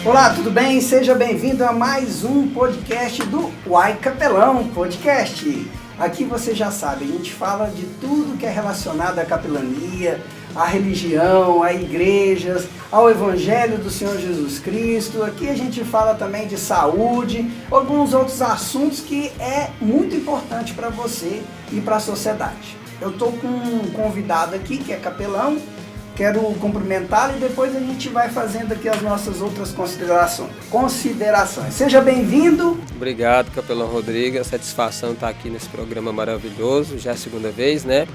Olá, tudo bem? Seja bem-vindo a mais um podcast do Uai Capelão Podcast. Aqui você já sabe, a gente fala de tudo que é relacionado à capelania, à religião, a igrejas, ao Evangelho do Senhor Jesus Cristo. Aqui a gente fala também de saúde, alguns outros assuntos que é muito importante para você e para a sociedade. Eu estou com um convidado aqui que é capelão. Quero cumprimentá-lo e depois a gente vai fazendo aqui as nossas outras considerações. Seja bem-vindo. Obrigado, capelão Rodrigo. A satisfação estar aqui nesse programa maravilhoso. Já é a segunda vez, né?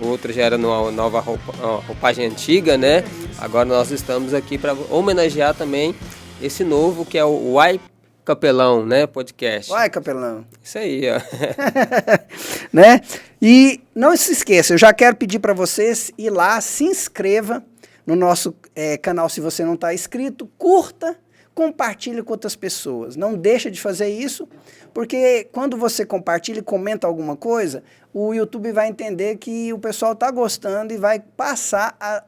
O outro já era numa nova roupagem antiga, né? Agora nós estamos aqui para homenagear também esse novo que é o Uai Capelão, né? Podcast. Uai, capelão. Isso aí, ó. Né? E não se esqueça, eu já quero pedir para vocês ir lá, se inscreva no nosso canal se você não está inscrito, curta, compartilhe com outras pessoas. Não deixa de fazer isso, porque quando você compartilha e comenta alguma coisa, o YouTube vai entender que o pessoal está gostando e vai passar a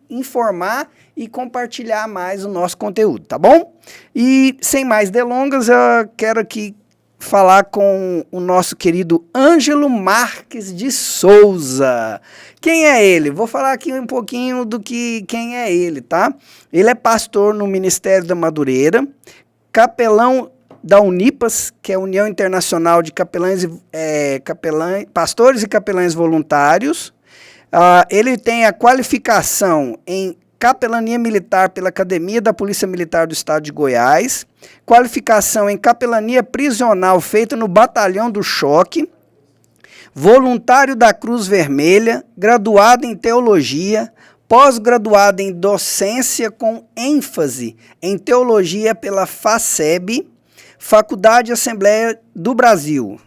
informar e compartilhar mais o nosso conteúdo, tá bom? E sem mais delongas, eu quero aqui falar com o nosso querido Ângelo Marques de Souza. Quem é ele? Vou falar aqui um pouquinho do que quem é ele, tá? Ele é pastor no Ministério da Madureira, capelão da Unipas, que é a União Internacional de Pastores e Capelães Voluntários. Ele tem a qualificação em capelania militar pela Academia da Polícia Militar do Estado de Goiás, qualificação em capelania prisional feita no Batalhão do Choque, voluntário da Cruz Vermelha, graduado em teologia, pós-graduado em docência com ênfase em teologia pela FACEB, Faculdade Assembleia do Brasil,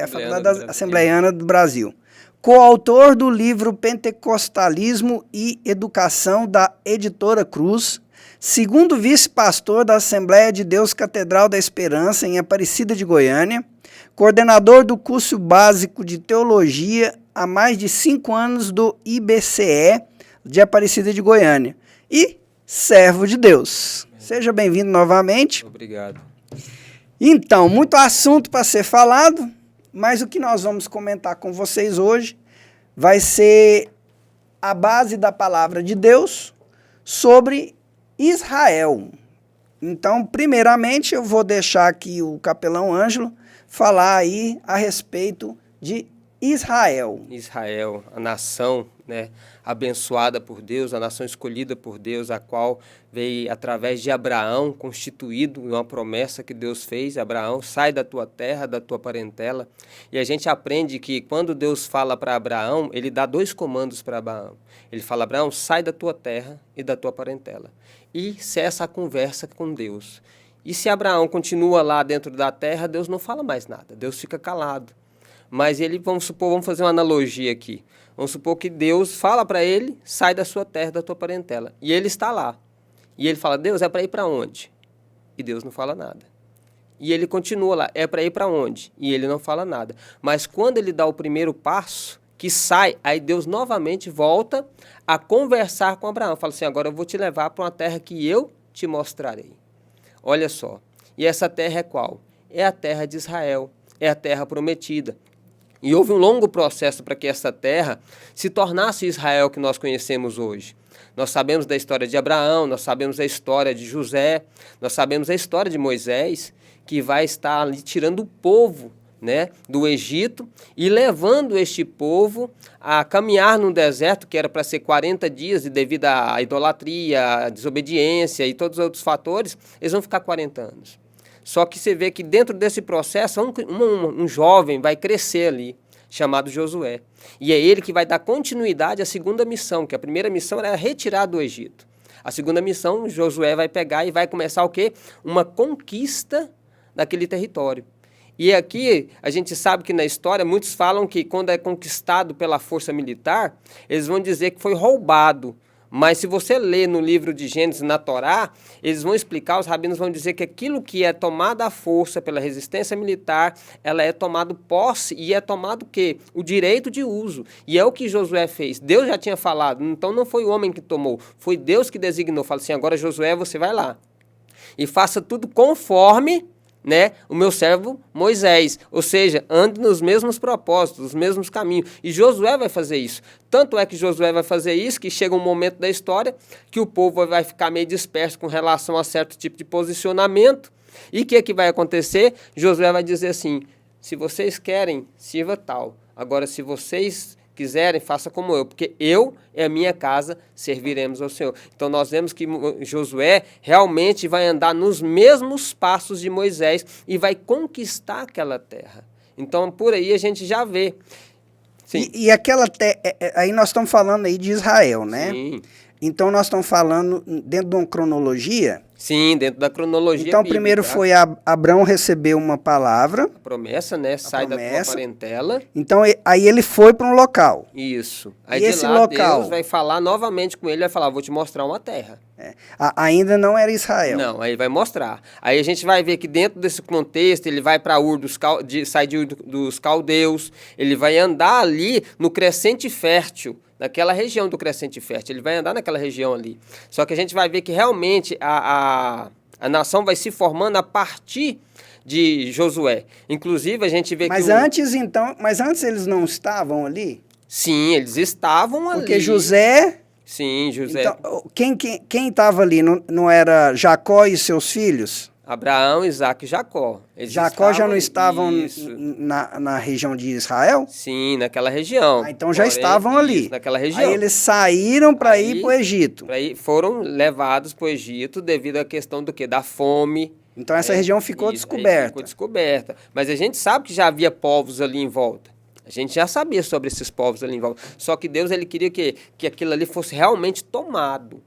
a Faculdade Assembleiana do Brasil. Coautor do livro Pentecostalismo e Educação da Editora Cruz, segundo vice-pastor da Assembleia de Deus Catedral da Esperança em Aparecida de Goiânia, coordenador do curso básico de teologia há mais de 5 anos do IBCE de Aparecida de Goiânia e servo de Deus. Seja bem-vindo novamente. Obrigado. Então, muito assunto para ser falado. Mas o que nós vamos comentar com vocês hoje vai ser a base da palavra de Deus sobre Israel. Então, primeiramente, eu vou deixar aqui o capelão Ângelo falar aí a respeito de Israel. Israel, a nação, né, abençoada por Deus, a nação escolhida por Deus, a qual veio através de Abraão, constituído uma promessa que Deus fez. Abraão, sai da tua terra, da tua parentela. E a gente aprende que quando Deus fala para Abraão, ele dá 2 comandos para Abraão. Ele fala: Abraão, sai da tua terra e da tua parentela. E cessa a conversa com Deus. E se Abraão continua lá dentro da terra, Deus não fala mais nada, Deus fica calado. Mas ele, vamos fazer uma analogia aqui. Vamos supor que Deus fala para ele: sai da sua terra, da tua parentela. E ele está lá. E ele fala: Deus, é para ir para onde? E Deus não fala nada. E ele continua lá: é para ir para onde? E ele não fala nada. Mas quando ele dá o primeiro passo, que sai, aí Deus novamente volta a conversar com Abraão. Fala assim: agora eu vou te levar para uma terra que eu te mostrarei. Olha só. E essa terra é qual? É a terra de Israel. É a terra prometida. E houve um longo processo para que essa terra se tornasse o Israel que nós conhecemos hoje. Nós sabemos da história de Abraão, nós sabemos a história de José, nós sabemos a história de Moisés, que vai estar ali tirando o povo, né, do Egito e levando este povo a caminhar no deserto, que era para ser 40 dias, e devido à idolatria, à desobediência e todos os outros fatores, eles vão ficar 40 anos. Só que você vê que dentro desse processo, um jovem vai crescer ali, chamado Josué. E é ele que vai dar continuidade à segunda missão, que a primeira missão era retirar do Egito. A segunda missão, Josué vai pegar e vai começar o quê? Uma conquista daquele território. E aqui a gente sabe que na história muitos falam que quando é conquistado pela força militar, eles vão dizer que foi roubado. Mas se você ler no livro de Gênesis, na Torá, eles vão explicar, os rabinos vão dizer que aquilo que é tomado à força pela resistência militar, ela é tomado posse e é tomado o quê? O direito de uso. E é o que Josué fez. Deus já tinha falado, então não foi o homem que tomou, foi Deus que designou. Fala assim, agora Josué, você vai lá e faça tudo conforme, né, o meu servo Moisés, ou seja, ande nos mesmos propósitos, nos mesmos caminhos, e Josué vai fazer isso. Tanto é que Josué vai fazer isso, que chega um momento da história que o povo vai ficar meio disperso com relação a certo tipo de posicionamento, e o que vai acontecer? Josué vai dizer assim, se vocês querem, sirva tal, agora se vocês quiserem, faça como eu, porque eu e a minha casa serviremos ao Senhor. Então nós vemos que Josué realmente vai andar nos mesmos passos de Moisés e vai conquistar aquela terra. Então por aí a gente já vê. Sim. E aquela terra, aí nós estamos falando aí de Israel, né? Sim. Então nós estamos falando dentro de uma cronologia. Sim, dentro da cronologia Então bíblica. primeiro foi Abrão recebeu uma palavra. A promessa, né? Sai da tua parentela. Então aí ele foi para um local. Isso. Aí E de esse lá local? Deus vai falar novamente com ele, vai falar, vou te mostrar uma terra. Ainda não era Israel. Não, aí vai mostrar. Aí a gente vai ver que dentro desse contexto, ele vai para Ur, sai de Ur dos caldeus, ele vai andar ali no crescente fértil, naquela região do crescente fértil, ele vai andar naquela região ali. Só que a gente vai ver que realmente a nação vai se formando a partir de Josué. Inclusive, a gente vê mas antes eles não estavam ali? Sim, eles estavam ali. Porque José... Sim, José. Então, quem estava ali não era Jacó e seus filhos? Abraão, Isaac e Jacó. Jacó já não estavam na região de Israel? Sim, naquela região. Então já estavam ali. Naquela região. Aí eles saíram para ir para o Egito. Foram levados para o Egito devido à questão do quê? Da fome. Então essa região ficou descoberta. Ficou descoberta. Mas a gente sabe que já havia povos ali em volta. A gente já sabia sobre esses povos ali em volta. Só que Deus ele queria que aquilo ali fosse realmente tomado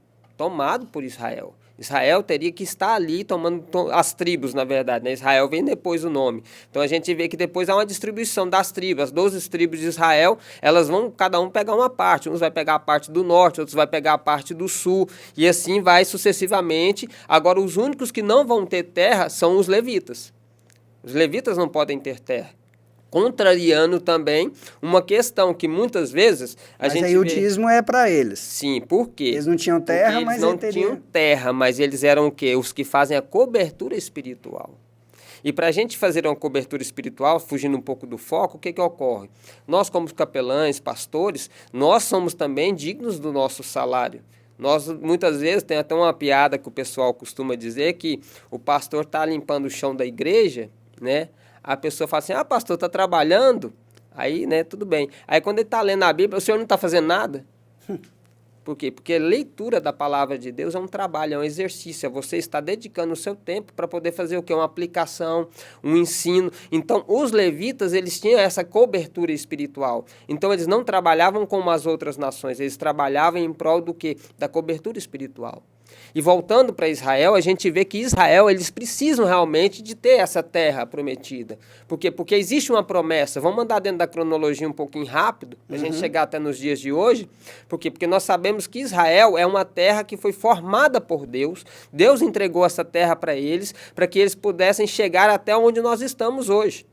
por Israel. Israel teria que estar ali tomando as tribos, na verdade, né? Israel vem depois o nome. Então a gente vê que depois há uma distribuição das tribos. As 12 tribos de Israel, elas vão cada um pegar uma parte. Uns vai pegar a parte do norte, outros vai pegar a parte do sul. E assim vai sucessivamente. Agora, os únicos que não vão ter terra são os levitas. Os levitas não podem ter terra. Contrariando também uma questão que muitas vezes a gente aí o dízimo é para eles. Sim, por quê? Eles não tinham terra, porque mas eles não tinham terra, mas eles eram o quê? Os que fazem a cobertura espiritual. E para a gente fazer uma cobertura espiritual, fugindo um pouco do foco, o que ocorre? Nós, como capelães, pastores, nós somos também dignos do nosso salário. Nós, muitas vezes, tem até uma piada que o pessoal costuma dizer que o pastor está limpando o chão da igreja, né? A pessoa fala assim, pastor, está trabalhando? Aí, né, tudo bem. Aí, quando ele está lendo a Bíblia, o senhor não está fazendo nada? Por quê? Porque a leitura da palavra de Deus é um trabalho, é um exercício. É você está dedicando o seu tempo para poder fazer o quê? Uma aplicação, um ensino. Então, os levitas, eles tinham essa cobertura espiritual. Então, eles não trabalhavam como as outras nações. Eles trabalhavam em prol do quê? Da cobertura espiritual. E voltando para Israel, a gente vê que Israel, eles precisam realmente de ter essa terra prometida. Por quê? Porque existe uma promessa. Vamos andar dentro da cronologia um pouquinho rápido, para a gente chegar até nos dias de hoje. Por quê? Porque nós sabemos que Israel é uma terra que foi formada por Deus. Deus entregou essa terra para que eles pudessem chegar até onde nós estamos hoje.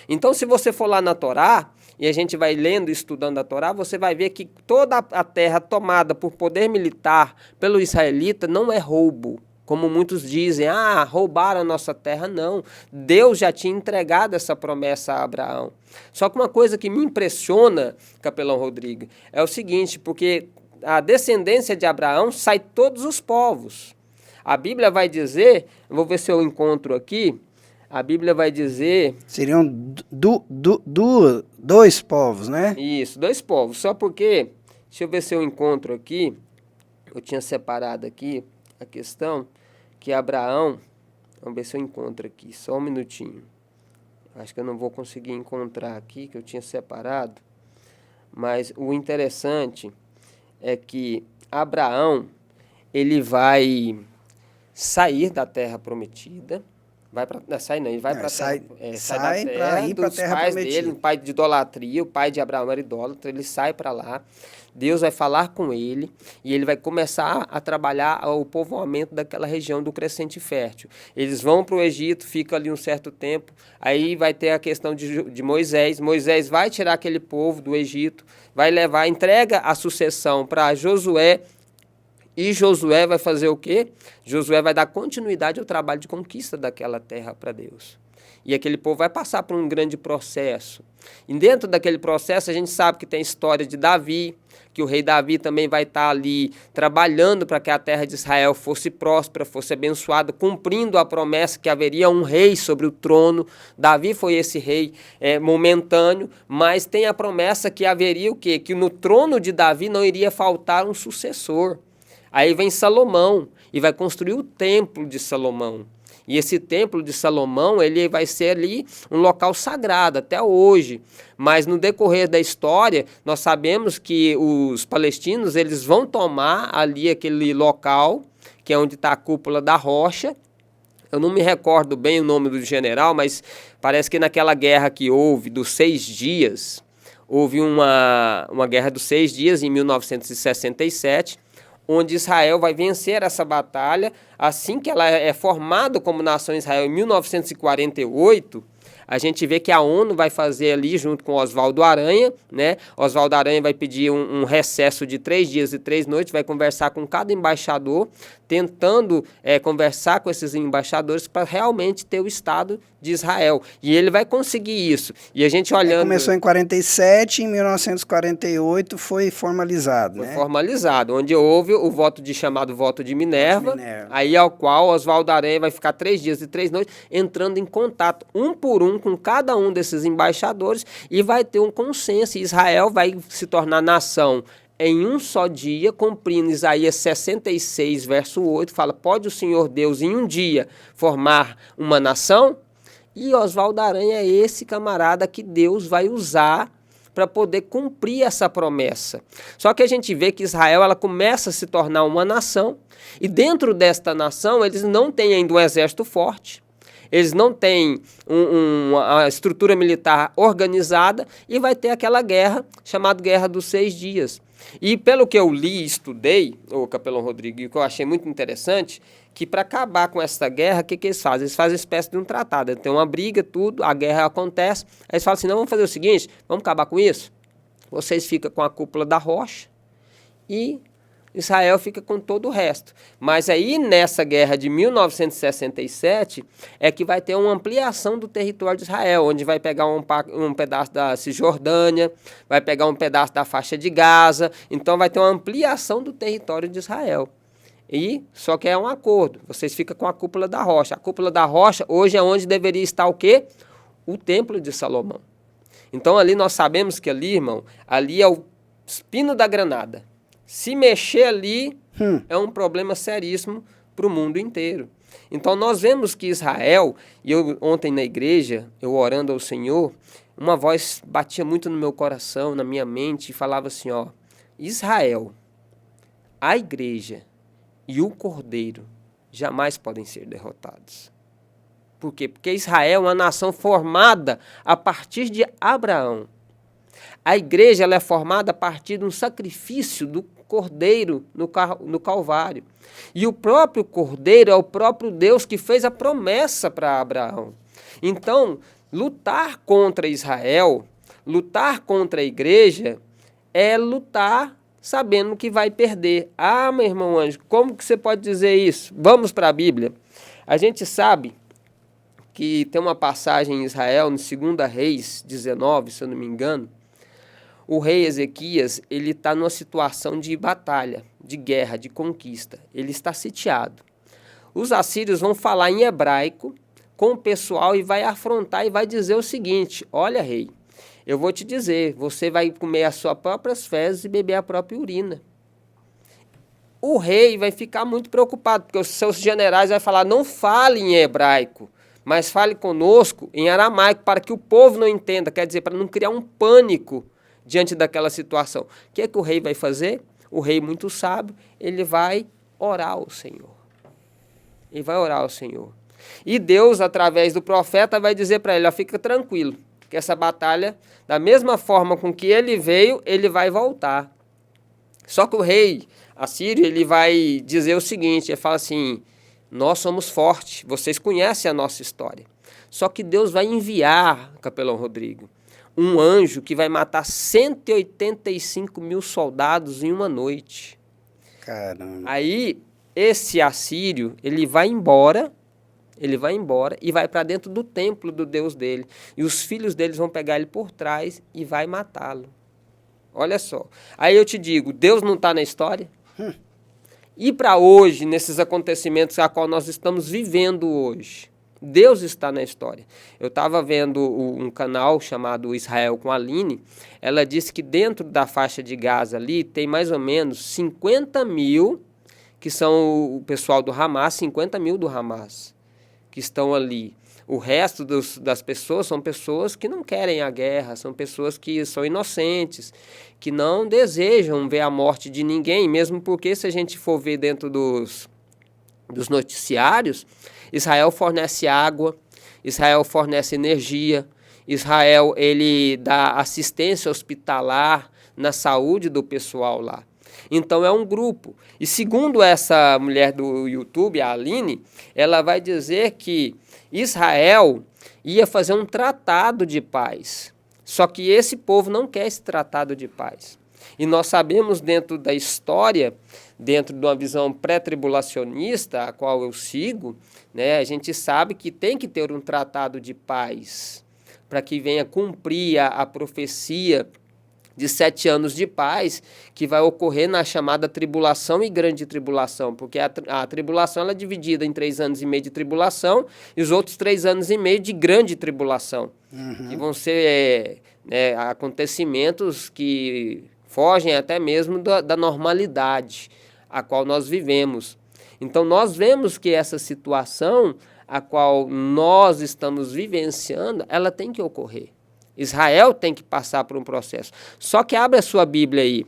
Então, se você for lá na Torá, e a gente vai lendo e estudando a Torá, você vai ver que toda a terra tomada por poder militar pelo israelita não é roubo, como muitos dizem, roubaram a nossa terra. Não, Deus já tinha entregado essa promessa a Abraão. Só que uma coisa que me impressiona, Capelão Rodrigo, é o seguinte, porque a descendência de Abraão sai todos os povos. A Bíblia vai dizer, vou ver se eu encontro aqui, a Bíblia vai dizer... Seriam dois povos, né? Isso, 2 povos. Só porque, deixa eu ver se eu encontro aqui, eu tinha separado aqui a questão que Abraão... Vamos ver se eu encontro aqui, só um minutinho. Acho que eu não vou conseguir encontrar aqui, que eu tinha separado. Mas o interessante é que Abraão, ele vai sair da terra prometida, Sai não, ele vai para sai sai da terra, para ir para a dos terra pais prometida. dele, um pai de idolatria, o pai de Abraão era idólatra, ele sai para lá, Deus vai falar com ele e ele vai começar a trabalhar o povoamento daquela região do Crescente Fértil. Eles vão para o Egito, ficam ali um certo tempo, aí vai ter a questão de Moisés. Moisés vai tirar aquele povo do Egito, vai levar, entrega a sucessão para Josué, e Josué vai fazer o quê? Josué vai dar continuidade ao trabalho de conquista daquela terra para Deus. E aquele povo vai passar por um grande processo. E dentro daquele processo a gente sabe que tem a história de Davi, que o rei Davi também vai estar ali trabalhando para que a terra de Israel fosse próspera, fosse abençoada, cumprindo a promessa que haveria um rei sobre o trono. Davi foi esse rei momentâneo, mas tem a promessa que haveria o quê? Que no trono de Davi não iria faltar um sucessor. Aí vem Salomão e vai construir o templo de Salomão. E esse templo de Salomão, ele vai ser ali um local sagrado até hoje. Mas no decorrer da história, nós sabemos que os palestinos, eles vão tomar ali aquele local, que é onde está a cúpula da rocha. Eu não me recordo bem o nome do general, mas parece que naquela guerra que houve dos 6 dias, houve uma guerra dos 6 dias em 1967, onde Israel vai vencer essa batalha. Assim que ela é formada como nação Israel em 1948, a gente vê que a ONU vai fazer ali, junto com Oswaldo Aranha, né? Oswaldo Aranha vai pedir um recesso de 3 dias e 3 noites, vai conversar com cada embaixador, tentando conversar com esses embaixadores para realmente ter o Estado de Israel. E ele vai conseguir isso. E a gente olhando... Começou em 47, em 1948 foi formalizado, Foi formalizado, onde houve o chamado voto de Minerva, aí ao qual Oswaldo Aranha vai ficar 3 dias e 3 noites entrando em contato, um por um, com cada um desses embaixadores, e vai ter um consenso. Israel vai se tornar nação em um só dia, cumprindo Isaías 66, verso 8, fala: pode o Senhor Deus em um dia formar uma nação? E Oswaldo Aranha é esse camarada que Deus vai usar para poder cumprir essa promessa. Só que a gente vê que Israel ela começa a se tornar uma nação, e dentro desta nação eles não têm ainda um exército forte, eles não têm uma estrutura militar organizada, e vai ter aquela guerra chamada Guerra dos 6 Dias. E pelo que eu li e estudei, o Capelão Rodrigo, e que eu achei muito interessante, que para acabar com essa guerra, o que eles fazem? Eles fazem uma espécie de um tratado. Tem uma briga, tudo, a guerra acontece, aí eles falam assim: não, vamos fazer o seguinte, vamos acabar com isso? Vocês ficam com a cúpula da rocha e Israel fica com todo o resto. Mas aí, nessa guerra de 1967, é que vai ter uma ampliação do território de Israel, onde vai pegar um pedaço da Cisjordânia, vai pegar um pedaço da faixa de Gaza, então vai ter uma ampliação do território de Israel. Só que é um acordo, vocês ficam com a cúpula da rocha. A cúpula da rocha hoje é onde deveria estar o quê? O templo de Salomão. Então ali nós sabemos que ali, irmão, ali é o espino da granada. Se mexer ali, é um problema seríssimo para o mundo inteiro. Então nós vemos que Israel, e eu ontem na igreja, eu orando ao Senhor, uma voz batia muito no meu coração, na minha mente, e falava assim, ó: Israel, a igreja e o Cordeiro jamais podem ser derrotados. Por quê? Porque Israel é uma nação formada a partir de Abraão. A igreja ela é formada a partir de um sacrifício do Cordeiro no Calvário. E o próprio Cordeiro é o próprio Deus que fez a promessa para Abraão. Então, lutar contra Israel, lutar contra a igreja, é lutar sabendo que vai perder. Ah, meu irmão Anjo, como que você pode dizer isso? Vamos para a Bíblia. A gente sabe que tem uma passagem em Israel, no 2 Reis 19, se eu não me engano. O rei Ezequias, ele está numa situação de batalha, de guerra, de conquista. Ele está sitiado. Os assírios vão falar em hebraico com o pessoal e vai afrontar e vai dizer o seguinte: olha, rei, eu vou te dizer, você vai comer as suas próprias fezes e beber a própria urina. O rei vai ficar muito preocupado, porque os seus generais vão falar: não fale em hebraico, mas fale conosco em aramaico, para que o povo não entenda, quer dizer, para não criar um pânico diante daquela situação. O que é que o rei vai fazer? O rei, muito sábio, ele vai orar ao Senhor. Ele vai orar ao Senhor. E Deus, através do profeta, vai dizer para ele, ó, fica tranquilo, que essa batalha, da mesma forma com que ele veio, ele vai voltar. Só que o rei assírio, ele vai dizer o seguinte, ele fala assim, nós somos fortes, vocês conhecem a nossa história. Só que Deus vai enviar, capelão Rodrigo, um anjo que vai matar 185 mil soldados em uma noite. Caramba. Aí, esse assírio, ele vai embora e vai para dentro do templo do Deus dele. E os filhos deles vão pegar ele por trás e vai matá-lo. Olha só. Aí eu te digo, Deus não está na história? E para hoje, nesses acontecimentos a qual nós estamos vivendo hoje, Deus está na história. Eu estava vendo um canal chamado Israel com a Aline. Ela disse que dentro da faixa de Gaza ali tem mais ou menos 50 mil, que são o pessoal do Hamas, 50 mil do Hamas, que estão ali. O resto das pessoas são pessoas que não querem a guerra, são pessoas que são inocentes, que não desejam ver a morte de ninguém, mesmo porque se a gente for ver dentro dos noticiários, Israel fornece água, Israel fornece energia, Israel ele dá assistência hospitalar na saúde do pessoal lá. Então é um grupo. E segundo essa mulher do YouTube, a Aline, ela vai dizer que Israel ia fazer um tratado de paz. Só que esse povo não quer esse tratado de paz. E nós sabemos dentro da história, dentro de uma visão pré-tribulacionista, a qual eu sigo, né, a gente sabe que tem que ter um tratado de paz para que venha cumprir a profecia de 7 anos de paz, que vai ocorrer na chamada tribulação e grande tribulação, porque a tribulação ela é dividida em 3 anos e meio de tribulação e os outros 3 anos e meio de grande tribulação, que vão ser acontecimentos que fogem até mesmo da normalidade a qual nós vivemos. Então nós vemos que essa situação a qual nós estamos vivenciando, ela tem que ocorrer. Israel tem que passar por um processo. Só que abre a sua Bíblia aí,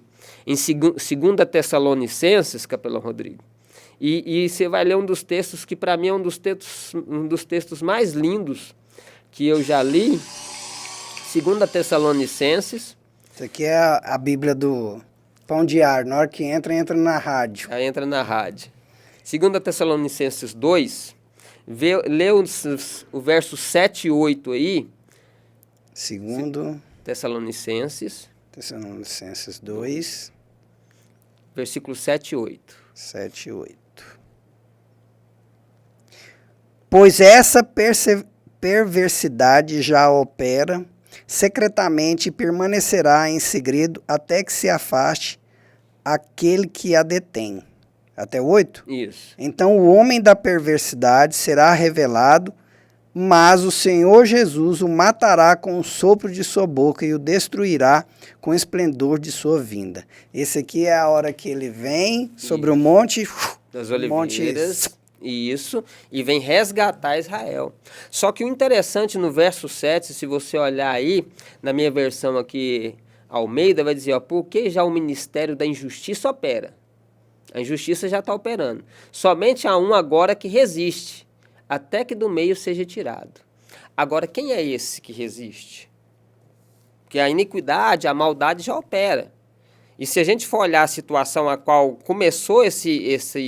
em 2 Tessalonicenses, capelão Rodrigo, e você vai ler um dos textos que para mim é um dos textos mais lindos que eu já li, 2 Tessalonicenses. Isso aqui é a Bíblia do Pão Diário, na hora que entra na rádio. Aí entra na rádio. 2 Tessalonicenses 2, lê o verso 7 e 8 aí, 2 Tessalonicenses 2, versículos 7 e 8. 7 e 8. Pois essa perversidade já opera secretamente e permanecerá em segredo até que se afaste aquele que a detém. Até 8? Isso. Então o homem da perversidade será revelado, mas o Senhor Jesus o matará com o sopro de sua boca e o destruirá com o esplendor de sua vinda. Esse aqui é a hora que ele vem sobre o monte das Oliveiras, isso, e vem resgatar Israel. Só que o interessante no verso 7, se você olhar aí, na minha versão aqui, Almeida, vai dizer, ó, porque já o ministério da injustiça opera. A injustiça já está operando. Somente há um agora que resiste, até que do meio seja tirado. Agora, quem é esse que resiste? Porque a iniquidade, a maldade já opera. E se a gente for olhar a situação a qual começou esse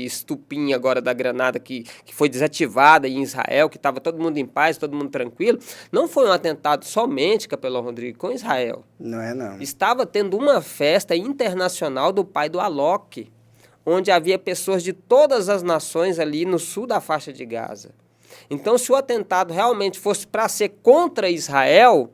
estupim agora da granada que foi desativada em Israel, que estava todo mundo em paz, todo mundo tranquilo, não foi um atentado somente, capelão Rodrigo, com Israel. Não é não. Estava tendo uma festa internacional do pai do Alok, onde havia pessoas de todas as nações ali no sul da faixa de Gaza. Então, se o atentado realmente fosse para ser contra Israel,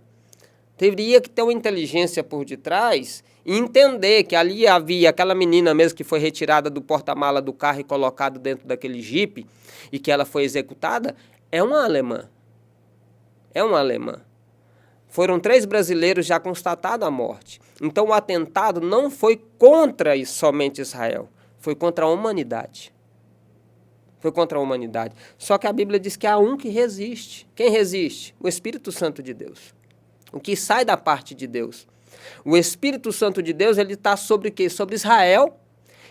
teria que ter uma inteligência por detrás e entender que ali havia aquela menina mesmo que foi retirada do porta-mala do carro e colocada dentro daquele jipe e que ela foi executada, é uma alemã. É uma alemã. Foram 3 brasileiros já constatados a morte. Então, o atentado não foi contra somente Israel, foi contra a humanidade. Foi contra a humanidade. Só que a Bíblia diz que há um que resiste. Quem resiste? O Espírito Santo de Deus. O que sai da parte de Deus. O Espírito Santo de Deus, ele está sobre o quê? Sobre Israel.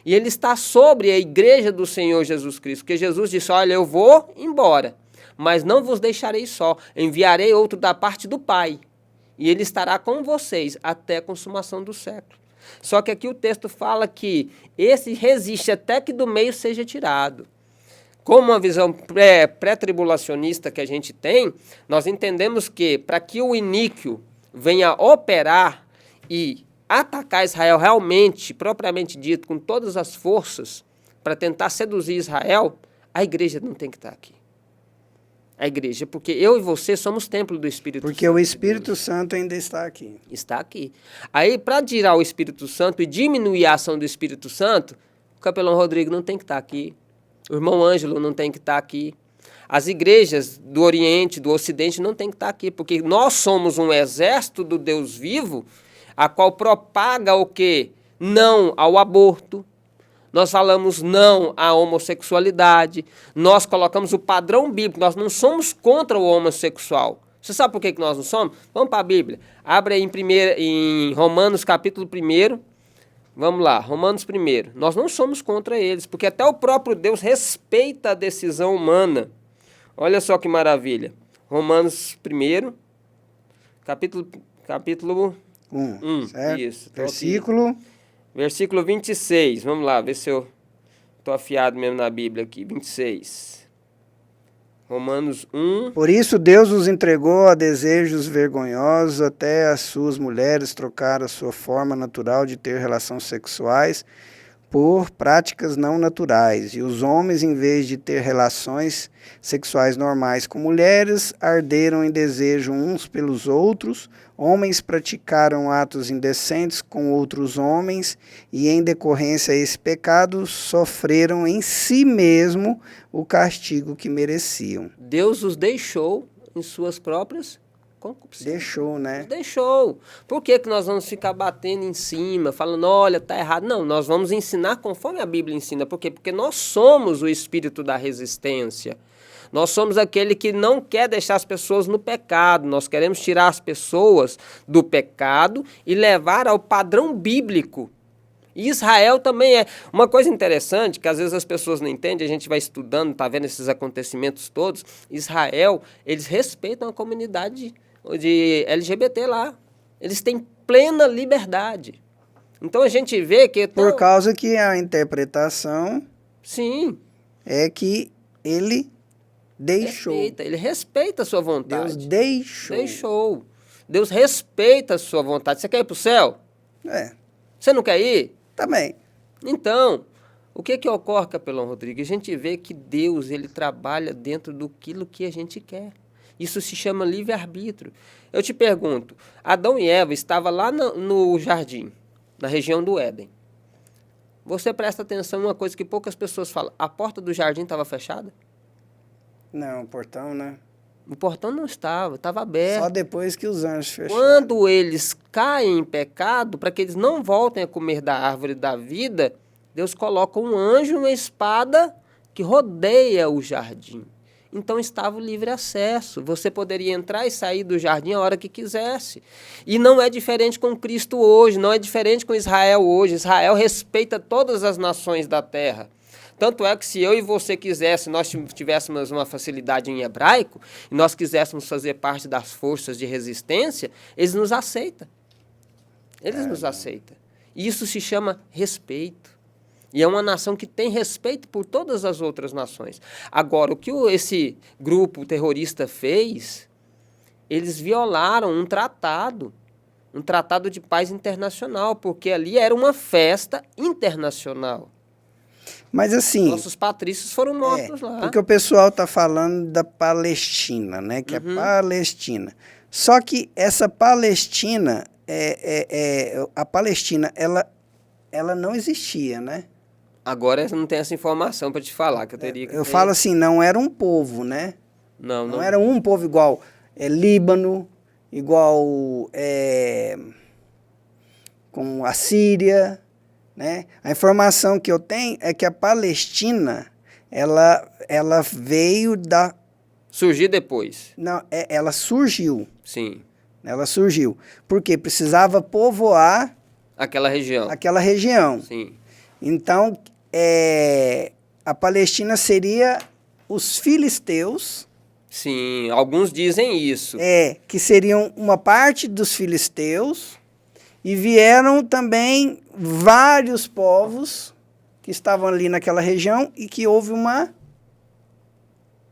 E ele está sobre a igreja do Senhor Jesus Cristo. Porque Jesus disse, olha, eu vou embora. mas não vos deixarei só, enviarei outro da parte do Pai, e ele estará com vocês até a consumação do século. Só que aqui o texto fala que esse resiste até que do meio seja tirado. Como uma visão pré-tribulacionista que a gente tem, nós entendemos que para que o iníquo venha operar e atacar Israel realmente, propriamente dito, com todas as forças, para tentar seduzir Israel, a igreja não tem que estar aqui. A igreja, porque eu e você somos templo do Espírito Santo. Porque o Espírito Santo ainda está aqui. Está aqui. Aí, para tirar o Espírito Santo e diminuir a ação do Espírito Santo, o capelão Rodrigo não tem que estar aqui. O irmão Ângelo não tem que estar aqui. As igrejas do Oriente, do Ocidente não tem que estar aqui, porque nós somos um exército do Deus vivo, a qual propaga o quê? Não ao aborto. Nós falamos não à homossexualidade, nós colocamos o padrão bíblico, nós não somos contra o homossexual. Você sabe por que nós não somos? Vamos para a Bíblia. Abre aí em Romanos capítulo 1. Vamos lá, Romanos 1. Nós não somos contra eles, porque até o próprio Deus respeita a decisão humana. Olha só que maravilha. Romanos 1, capítulo 1. Certo? Isso. Versículo 26, vamos lá, ver se eu estou afiado mesmo na Bíblia aqui, 26. Romanos 1. Por isso Deus os entregou a desejos vergonhosos, até as suas mulheres trocaram a sua forma natural de ter relações sexuais por práticas não naturais. E os homens, em vez de ter relações sexuais normais com mulheres, arderam em desejo uns pelos outros. Homens praticaram atos indecentes com outros homens e, em decorrência a esse pecado, sofreram em si mesmo o castigo que mereciam. Deus os deixou em suas próprias concupiscências. Deixou, né? Deixou. Por que nós vamos ficar batendo em cima, falando, olha, tá errado? Não, nós vamos ensinar conforme a Bíblia ensina. Por quê? Porque nós somos o espírito da resistência. Nós somos aquele que não quer deixar as pessoas no pecado. Nós queremos tirar as pessoas do pecado e levar ao padrão bíblico. E Israel também é. Uma coisa interessante, que às vezes as pessoas não entendem, a gente vai estudando, está vendo esses acontecimentos todos. Israel, eles respeitam a comunidade de LGBT lá. Eles têm plena liberdade. Então a gente vê que... Por causa que a interpretação... Sim. É que ele... deixou. Ele respeita a sua vontade. Deus deixou. Deixou. Deus respeita a sua vontade. Você quer ir para o céu? Você não quer ir? Também. Então, o que ocorre, capelão Rodrigo? A gente vê que Deus, ele trabalha dentro daquilo que a gente quer. Isso se chama livre-arbítrio. Eu te pergunto, Adão e Eva estavam lá no jardim, na região do Éden. Você presta atenção em uma coisa que poucas pessoas falam. A porta do jardim estava fechada? Não, o portão, né? O portão não estava aberto. Só depois que os anjos fecharam. Quando eles caem em pecado, para que eles não voltem a comer da árvore da vida, Deus coloca um anjo e uma espada que rodeia o jardim. Então estava o livre acesso. Você poderia entrar e sair do jardim a hora que quisesse. E não é diferente com Cristo hoje, não é diferente com Israel hoje. Israel respeita todas as nações da terra. Tanto é que se eu e você quisesse, nós tivéssemos uma facilidade em hebraico, e nós quiséssemos fazer parte das forças de resistência, eles nos aceitam. Eles nos aceitam. E isso se chama respeito. E é uma nação que tem respeito por todas as outras nações. Agora, o que esse grupo terrorista fez, eles violaram um tratado de paz internacional, porque ali era uma festa internacional. Mas assim... Nossos patrícios foram mortos lá. Porque o pessoal está falando da Palestina, né? Que é Palestina. Só que essa Palestina, a Palestina, ela não existia, né? Agora eu não tenho essa informação para te falar, que eu teria que ter. Falo assim, não era um povo, né? Não era um povo igual Líbano, igual com a Síria, né? A informação que eu tenho é que a Palestina, ela veio da... Surgiu depois. Não, ela surgiu. Sim. Ela surgiu. Porque precisava povoar... Aquela região. Aquela região. Sim. Então, a Palestina seria os filisteus. Sim, alguns dizem isso. Que seriam uma parte dos filisteus, e vieram também vários povos que estavam ali naquela região e que houve uma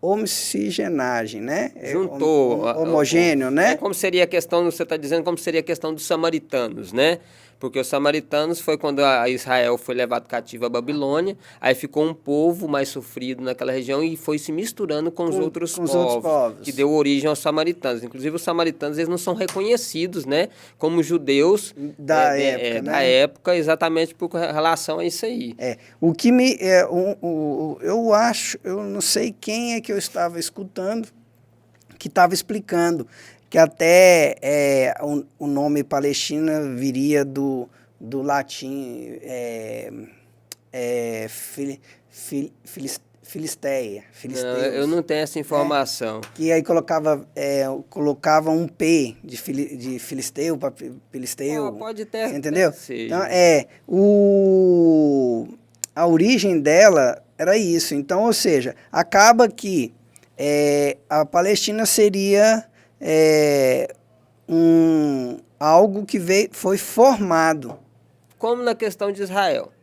homogenagem, né? Juntou. Homogêneo, né? Como seria a questão, você está dizendo, como seria a questão dos samaritanos, né? Porque os samaritanos foi quando a Israel foi levado cativo à Babilônia, aí ficou um povo mais sofrido naquela região e foi se misturando com os outros povos, que deu origem aos samaritanos. Inclusive, os samaritanos eles não são reconhecidos, né, como judeus da época, da época, exatamente por relação a isso aí. O que me... eu acho, eu não sei quem é que eu estava escutando, que estava explicando que até o nome Palestina viria do latim Filisteia. Eu não tenho essa informação. Que aí colocava um P de filisteu para filisteu. Pode ter. Você entendeu? Então, a origem dela era isso. Então, ou seja, acaba que a Palestina seria algo que foi formado. Como na questão de Israel.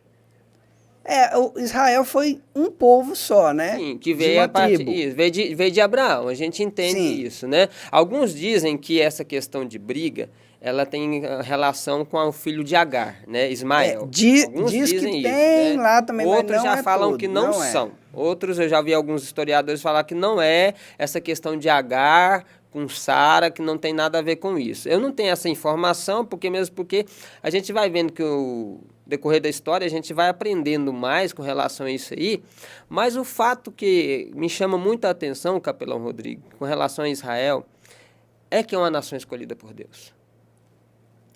Israel foi um povo só, né? Sim, que veio veio de Abraão, a gente entende isso, né? Alguns dizem que essa questão de briga, ela tem relação com o filho de Agar, né? Ismael. Alguns dizem que tem, né? Lá também, outros mas não já falam que não são. Outros, eu já vi alguns historiadores falar que não é essa questão de Agar com Sara, que não tem nada a ver com isso. Eu não tenho essa informação, porque a gente vai vendo que o decorrer da história, a gente vai aprendendo mais com relação a isso aí, mas o fato que me chama muita atenção, Capelão Rodrigo, com relação a Israel, é que é uma nação escolhida por Deus.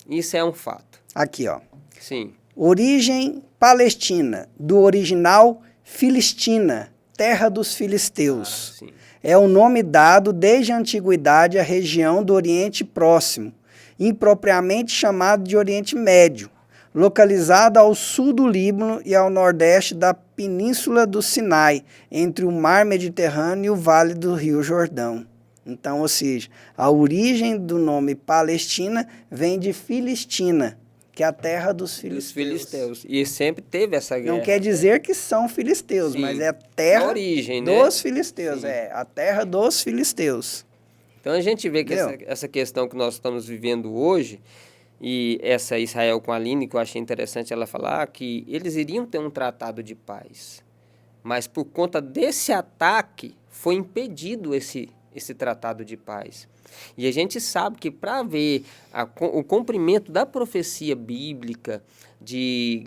Isso é um fato. Aqui, ó. Sim. Origem palestina, do original Filistina, terra dos filisteus. Sim. É o nome dado desde a antiguidade à região do Oriente Próximo, impropriamente chamado de Oriente Médio, localizada ao sul do Líbano e ao nordeste da Península do Sinai, entre o Mar Mediterrâneo e o Vale do Rio Jordão. Então, ou seja, a origem do nome Palestina vem de Filistina, que é a terra dos filisteus. E sempre teve essa guerra. Não quer dizer que são filisteus, mas é a terra dos filisteus. Sim. É a terra dos filisteus. Então a gente vê que essa questão que nós estamos vivendo hoje, e essa Israel com a Aline, que eu achei interessante ela falar, que eles iriam ter um tratado de paz. Mas por conta desse ataque, foi impedido esse tratado de paz. E a gente sabe que para ver o cumprimento da profecia bíblica de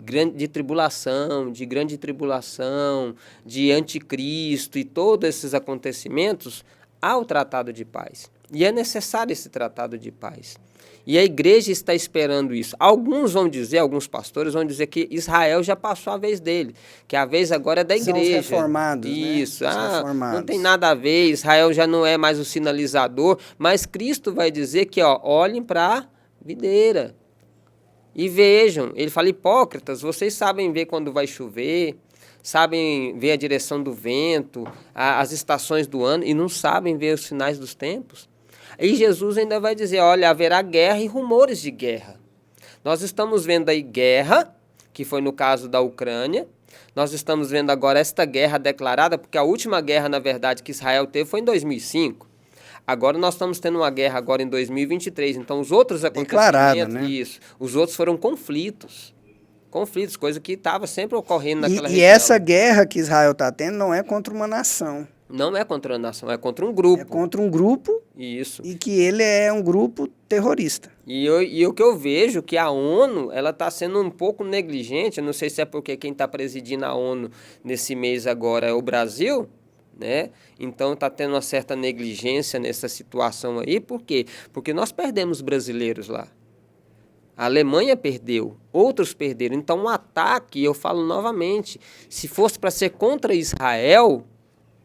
tribulação, de grande tribulação, de anticristo e todos esses acontecimentos, há o tratado de paz. E é necessário esse tratado de paz. E a igreja está esperando isso. Alguns pastores vão dizer que Israel já passou a vez dele, que a vez agora é da igreja. São os reformados, isso, né? Reformados. Não tem nada a ver, Israel já não é mais o sinalizador, mas Cristo vai dizer que, olhem para a videira e vejam. Ele fala, hipócritas, vocês sabem ver quando vai chover, sabem ver a direção do vento, as estações do ano, e não sabem ver os sinais dos tempos. E Jesus ainda vai dizer, olha, haverá guerra e rumores de guerra. Nós estamos vendo aí guerra, que foi no caso da Ucrânia. Nós estamos vendo agora esta guerra declarada, porque a última guerra, na verdade, que Israel teve foi em 2005. Agora nós estamos tendo uma guerra agora em 2023. Então, os outros acontecimentos, né? Os outros foram conflitos, coisa que estava sempre ocorrendo naquela região. E essa guerra que Israel está tendo não é contra uma nação. Não é contra uma nação, é contra um grupo. É contra um grupo. Isso. E que ele é um grupo terrorista. E o que eu vejo que a ONU, ela está sendo um pouco negligente, eu não sei se é porque quem está presidindo a ONU nesse mês agora é o Brasil, né? Então está tendo uma certa negligência nessa situação aí. Por quê? Porque nós perdemos brasileiros lá. A Alemanha perdeu, outros perderam. Então um ataque, eu falo novamente, se fosse para ser contra Israel,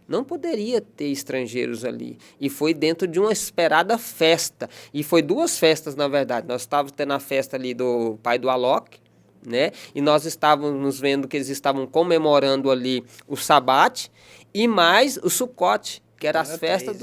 não poderia ter estrangeiros ali. E foi dentro de uma esperada festa. E foi 2 festas, na verdade. Nós estávamos tendo a festa ali do pai do Alok, né? E nós estávamos vendo que eles estavam comemorando ali o Shabat e mais o Sukkot, que era as festas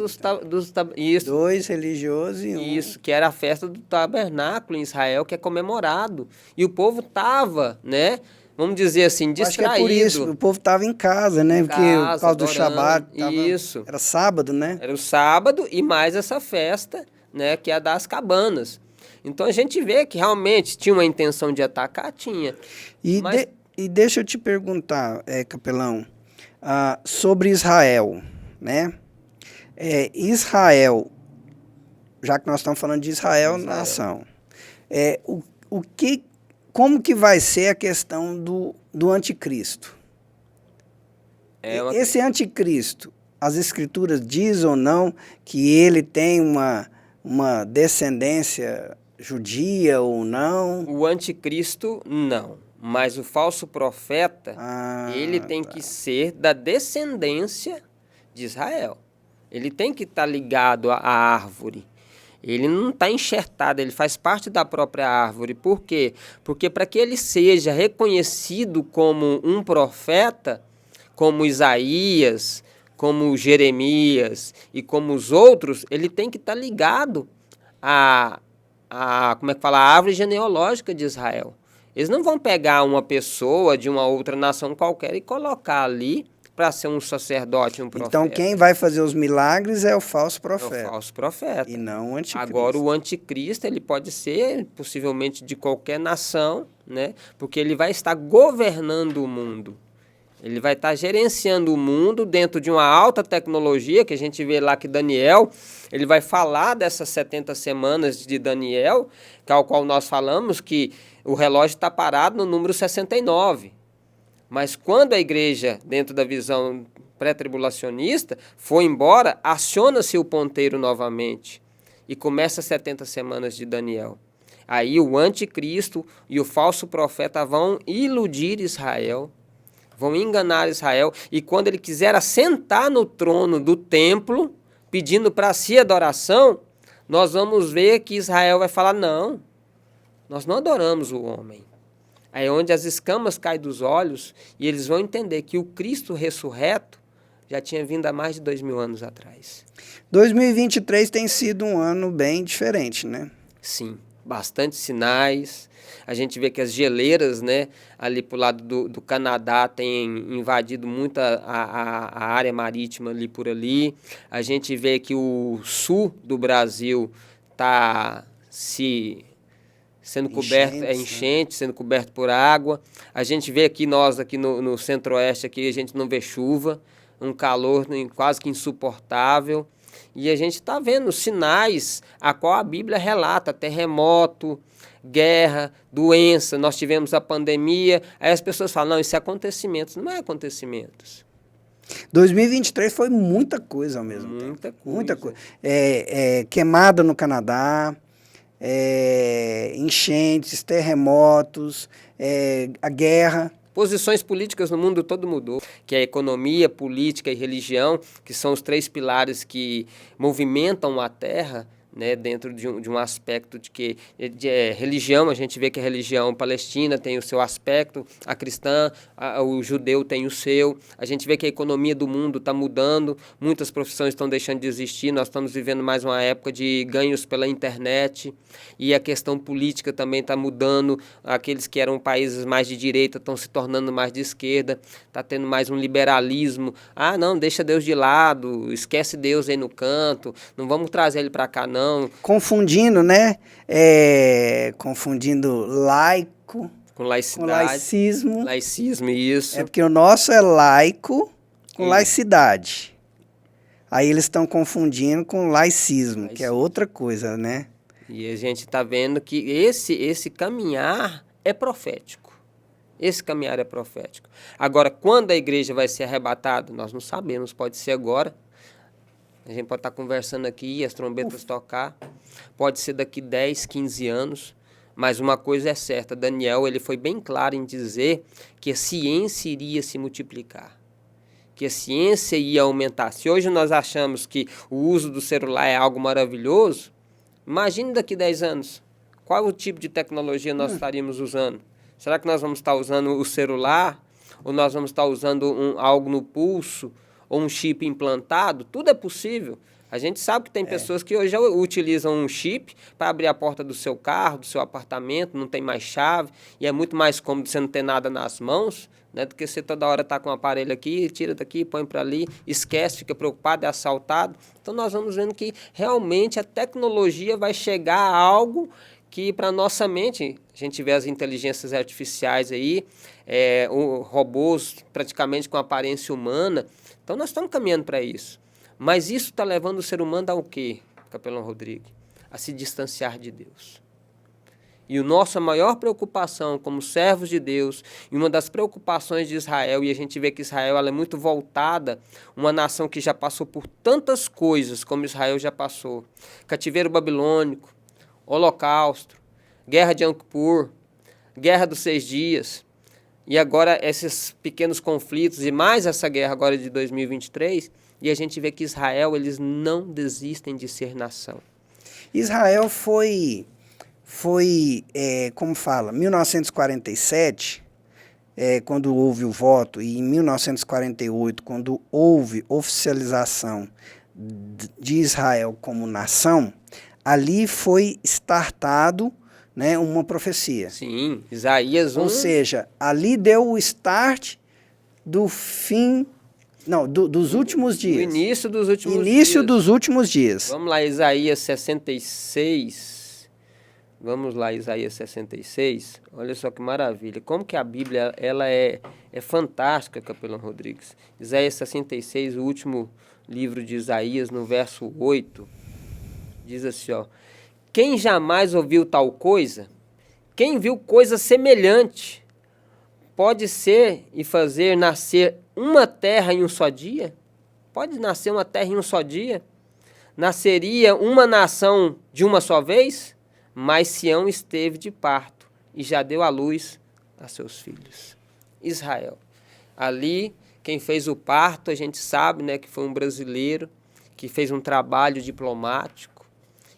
isso. 2 religiosos e 1. Isso, que era a festa do tabernáculo em Israel, que é comemorado. E o povo estava, né? Vamos dizer assim, distraído. Acho que é por isso, o povo estava em casa, né? Porque por causa adorando, do Shabat, isso. Era sábado, né? Era o sábado e mais essa festa, né? Que é a das cabanas. Então a gente vê que realmente tinha uma intenção de atacar, tinha. E deixa eu te perguntar, capelão, sobre Israel, né? Israel, já que nós estamos falando de Israel. Nação, como que vai ser a questão do anticristo? Esse anticristo, as escrituras dizem ou não que ele tem uma descendência judia ou não? O anticristo, não. Mas o falso profeta, ele tem que ser da descendência de Israel. Ele tem que estar ligado à árvore. Ele não está enxertado, ele faz parte da própria árvore. Por quê? Porque para que ele seja reconhecido como um profeta, como Isaías, como Jeremias e como os outros, ele tem que estar ligado à árvore genealógica de Israel. Eles não vão pegar uma pessoa de uma outra nação qualquer e colocar ali para ser um sacerdote, um profeta. Então, quem vai fazer os milagres é o falso profeta. É o falso profeta. E não o anticristo. Agora, o anticristo, ele pode ser, possivelmente, de qualquer nação, né? Porque ele vai estar governando o mundo. Ele vai estar gerenciando o mundo dentro de uma alta tecnologia, que a gente vê lá que Daniel, ele vai falar dessas 70 semanas de Daniel, que ao qual nós falamos que o relógio está parado no número 69. Mas quando a igreja, dentro da visão pré-tribulacionista, for embora, aciona-se o ponteiro novamente e começa as 70 semanas de Daniel. Aí o anticristo e o falso profeta vão iludir Israel, vão enganar Israel, e quando ele quiser assentar no trono do templo, pedindo para si adoração, nós vamos ver que Israel vai falar, não, nós não adoramos o homem. Aí é onde as escamas caem dos olhos e eles vão entender que o Cristo ressurreto já tinha vindo há mais de 2000 anos atrás. 2023 tem sido um ano bem diferente, né? Sim, bastante sinais. A gente vê que as geleiras, né, ali para o lado do Canadá têm invadido muito a área marítima ali por ali. A gente vê que o sul do Brasil está sendo coberto, enchente, sendo coberto por água. A gente vê aqui, nós aqui no centro-oeste, aqui, a gente não vê chuva, um calor quase que insuportável. E a gente está vendo sinais a qual a Bíblia relata, terremoto, guerra, doença. Nós tivemos a pandemia, aí as pessoas falam, não, isso é acontecimentos. Não é acontecimentos. 2023 foi muita coisa ao mesmo tempo. Muita coisa. Queimada no Canadá, enchentes, terremotos, a guerra. Posições políticas no mundo todo mudou, que é a economia, política e religião, que são os 3 pilares que movimentam a Terra, né, dentro de um aspecto de religião. A gente vê que a religião palestina tem o seu aspecto, a cristã, o judeu tem o seu. A gente vê que a economia do mundo está mudando, muitas profissões estão deixando de existir, nós estamos vivendo mais uma época de ganhos pela internet, e a questão política também está mudando, aqueles que eram países mais de direita estão se tornando mais de esquerda, está tendo mais um liberalismo. Ah, não, deixa Deus de lado, esquece Deus aí no canto, não vamos trazer ele para cá, não. Confundindo, né? Confundindo laico com laicidade. Com laicismo. Laicismo, isso. É porque o nosso é laico com laicidade. Aí eles estão confundindo com laicismo, que é outra coisa, né? E a gente está vendo que esse caminhar é profético. Esse caminhar é profético. Agora, quando a igreja vai ser arrebatada, nós não sabemos, pode ser agora. A gente pode estar conversando aqui, as trombetas tocar, pode ser daqui 10, 15 anos, mas uma coisa é certa, Daniel ele foi bem claro em dizer que a ciência iria se multiplicar, que a ciência ia aumentar. Se hoje nós achamos que o uso do celular é algo maravilhoso, imagine daqui 10 anos, qual o tipo de tecnologia nós estaríamos usando? Será que nós vamos estar usando o celular, ou nós vamos estar usando algo no pulso, ou um chip implantado, tudo é possível. A gente sabe que tem pessoas que hoje utilizam um chip para abrir a porta do seu carro, do seu apartamento, não tem mais chave, e é muito mais cômodo você não ter nada nas mãos, né, do que você toda hora tá com o aparelho aqui, tira daqui, põe para ali, esquece, fica preocupado, é assaltado. Então nós vamos vendo que realmente a tecnologia vai chegar a algo que para nossa mente, a gente vê as inteligências artificiais aí, robôs praticamente com aparência humana, então nós estamos caminhando para isso. Mas isso está levando o ser humano ao quê, Capelão Rodrigo? A se distanciar de Deus. E a nossa maior preocupação como servos de Deus, e uma das preocupações de Israel, e a gente vê que Israel ela é muito voltada, uma nação que já passou por tantas coisas como Israel já passou. Cativeiro babilônico, Holocausto, Guerra de Yom Kippur, Guerra dos 6 Dias, e agora esses pequenos conflitos, e mais essa guerra agora de 2023, e a gente vê que Israel, eles não desistem de ser nação. Israel foi como fala, 1947, quando houve o voto, e em 1948, quando houve oficialização de Israel como nação, ali foi startado, né, uma profecia. Sim, Isaías 1. Ou seja, ali deu o start do fim... Não, dos últimos dias. O início dos últimos dias. Início dos últimos dias. Vamos lá, Isaías 66. Vamos lá, Isaías 66. Olha só que maravilha. Como que a Bíblia ela é fantástica, Capelão Rodrigues. Isaías 66, o último livro de Isaías, no verso 8, diz assim, ó: quem jamais ouviu tal coisa? Quem viu coisa semelhante? Pode ser e fazer nascer uma terra em um só dia? Pode nascer uma terra em um só dia? Nasceria uma nação de uma só vez? Mas Sião esteve de parto e já deu à luz a seus filhos. Israel. Ali, quem fez o parto, a gente sabe, né, que foi um brasileiro que fez um trabalho diplomático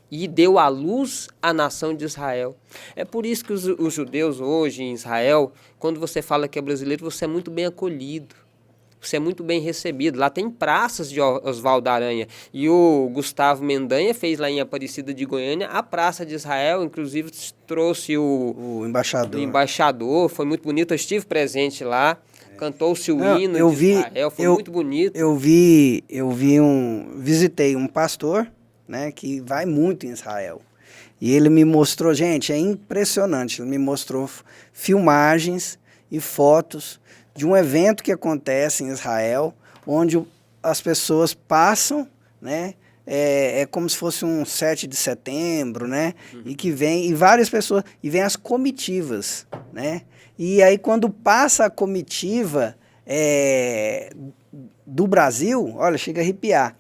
e deu à luz a nação de Israel. É por isso que os judeus hoje em Israel, quando você fala que é brasileiro, você é muito bem acolhido. Você é muito bem recebido. Lá tem praças de Oswaldo Aranha. E o Gustavo Mendanha fez lá em Aparecida de Goiânia a Praça de Israel. Inclusive trouxe o embaixador. Foi muito bonito. Eu estive presente lá. Cantou-se o hino de Israel. Foi muito bonito. Visitei um pastor, né, que vai muito em Israel. E ele me mostrou, gente, é impressionante. Ele me mostrou filmagens e fotos de um evento que acontece em Israel, onde as pessoas passam, né? É como se fosse um 7 de setembro, né? E que vem, e várias pessoas, e vem as comitivas, né? E aí quando passa a comitiva do Brasil, olha, chega a arrepiar.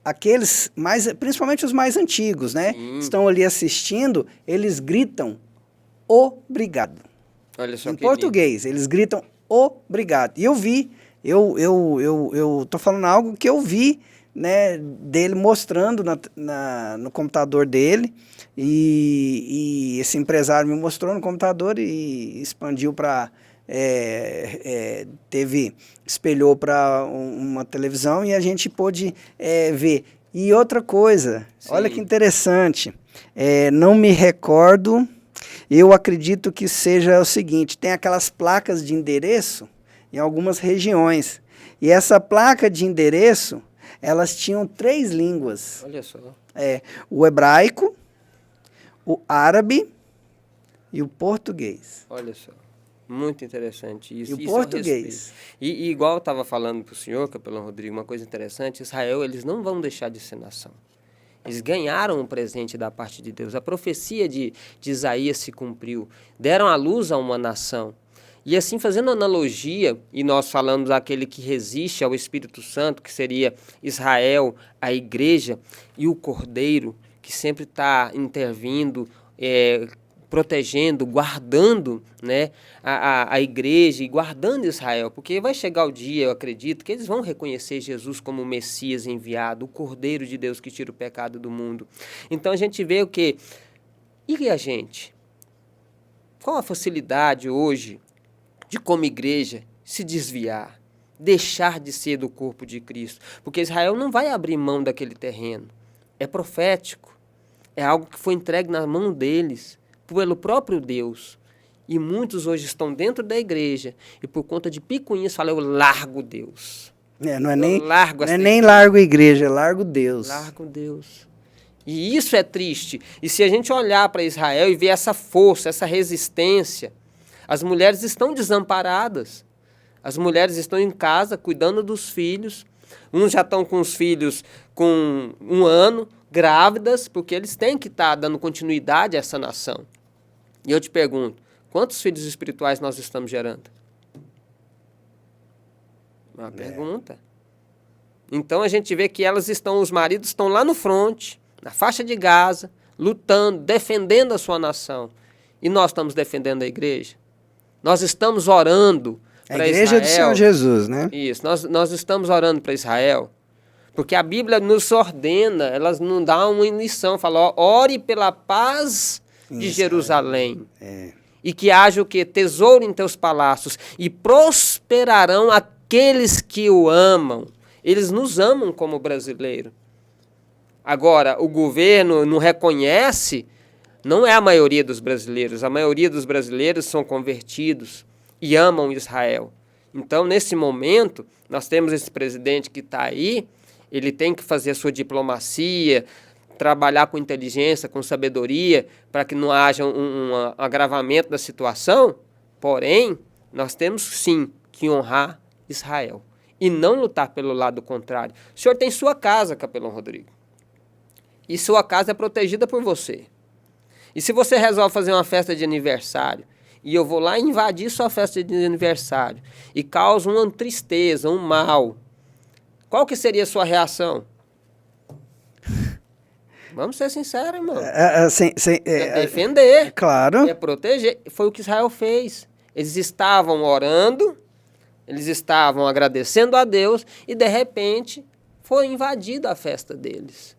Aqueles, principalmente os mais antigos, né? Estão ali assistindo, eles gritam obrigado. Olha só em português, eles gritam obrigado. E eu tô falando algo que eu vi, né, dele mostrando no computador dele, e esse empresário me mostrou no computador e expandiu para espelhou para uma televisão e a gente pôde ver. E outra coisa, sim, olha que interessante, não me recordo. Eu acredito que seja o seguinte, tem aquelas placas de endereço em algumas regiões. E essa placa de endereço, elas tinham 3 línguas. Olha só. O hebraico, o árabe e o português. Olha só. Muito interessante isso. E o português. E igual eu estava falando para o senhor, Capelão Rodrigo, uma coisa interessante, Israel, eles não vão deixar de ser nação. Eles ganharam um presente da parte de Deus. A profecia de Isaías se cumpriu. Deram à luz a uma nação. E assim, fazendo analogia, e nós falamos daquele que resiste ao Espírito Santo, que seria Israel, a igreja, e o Cordeiro, que sempre está intervindo, protegendo, guardando, né, a igreja e guardando Israel, porque vai chegar o dia, eu acredito, que eles vão reconhecer Jesus como o Messias enviado, o Cordeiro de Deus que tira o pecado do mundo. Então a gente vê o que? E a gente? Qual a facilidade hoje de, como igreja, se desviar, deixar de ser do corpo de Cristo. Porque Israel não vai abrir mão daquele terreno. É profético. É algo que foi entregue na mão deles, pelo próprio Deus. E muitos hoje estão dentro da igreja e por conta de picuinhas falam, eu largo Deus. Não é nem largo igreja, é largo Deus. Largo Deus. E isso é triste. E se a gente olhar para Israel e ver essa força, essa resistência, as mulheres estão desamparadas. As mulheres estão em casa cuidando dos filhos. Uns já estão com os filhos com 1 ano, grávidas, porque eles têm que estar dando continuidade a essa nação. E eu te pergunto, quantos filhos espirituais nós estamos gerando? Uma pergunta. Então a gente vê que os maridos estão lá no fronte, na faixa de Gaza, lutando, defendendo a sua nação. E nós estamos defendendo a igreja? Nós estamos orando para Israel. A igreja do Senhor Jesus, né? Isso, nós estamos orando para Israel. Porque a Bíblia nos ordena, ela nos dá uma lição, fala, ore pela paz de Jerusalém. E que haja o quê? Tesouro em teus palácios. E prosperarão aqueles que o amam. Eles nos amam como brasileiro. Agora, o governo não reconhece, não é a maioria dos brasileiros. A maioria dos brasileiros são convertidos e amam Israel. Então, nesse momento, nós temos esse presidente que está aí, ele tem que fazer a sua diplomacia, trabalhar com inteligência, com sabedoria, para que não haja um agravamento da situação. Porém, nós temos sim que honrar Israel e não lutar pelo lado contrário. O senhor tem sua casa, Capelão Rodrigo, e sua casa é protegida por você. E se você resolve fazer uma festa de aniversário, e eu vou lá invadir sua festa de aniversário, e causa uma tristeza, um mal, qual que seria a sua reação? Vamos ser sinceros, irmão. É defender. Claro. É proteger. Foi o que Israel fez. Eles estavam orando, eles estavam agradecendo a Deus e, de repente, foi invadida a festa deles.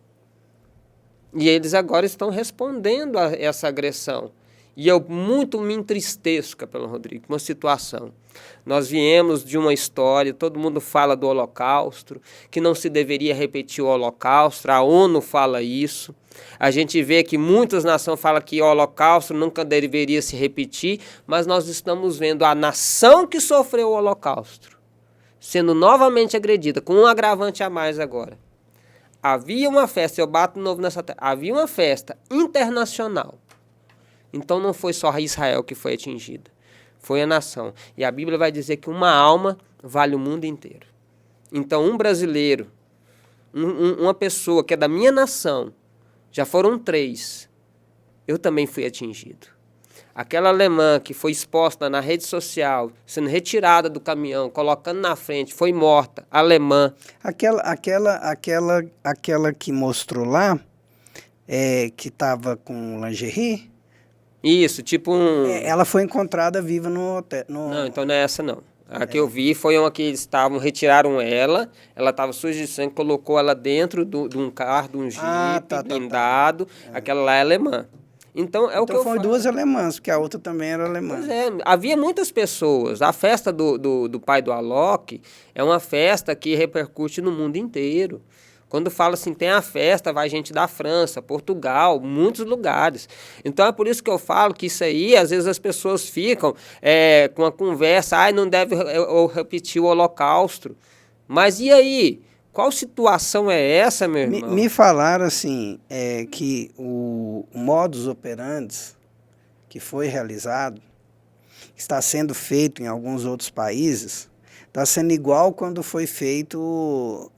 E eles agora estão respondendo a essa agressão. E eu muito me entristeço, Capelão Rodrigo, com uma situação. Nós viemos de uma história, todo mundo fala do Holocausto, que não se deveria repetir o Holocausto, a ONU fala isso. A gente vê que muitas nações falam que o Holocausto nunca deveria se repetir, mas nós estamos vendo a nação que sofreu o Holocausto sendo novamente agredida, com um agravante a mais agora. Havia uma festa, eu bato de novo nessa terra, havia uma festa internacional. Então não foi só Israel que foi atingida, foi a nação. E a Bíblia vai dizer que uma alma vale o mundo inteiro. Então um brasileiro, uma pessoa que é da minha nação, já foram 3, eu também fui atingido. Aquela alemã que foi exposta na rede social, sendo retirada do caminhão, colocando na frente, foi morta, alemã. Aquela que mostrou lá, que estava com lingerie? Isso, tipo um... ela foi encontrada viva no hotel. Não, então não é essa não. A que eu vi foi uma que eles retiraram ela estava suja de sangue, colocou ela dentro de um carro, de um jipe, blindado. Aquela lá é alemã. Então é o que eu falo. Então foi 2 alemãs, porque a outra também era alemã. Pois é, havia muitas pessoas. A festa do pai do Alok é uma festa que repercute no mundo inteiro. Quando fala assim, tem a festa, vai gente da França, Portugal, muitos lugares. Então é por isso que eu falo que isso aí, às vezes as pessoas ficam com a conversa, não deve repetir o Holocausto. Mas e aí? Qual situação é essa, meu irmão? Me falaram assim, que o modus operandi que foi realizado, está sendo feito em alguns outros países, está sendo igual quando foi feito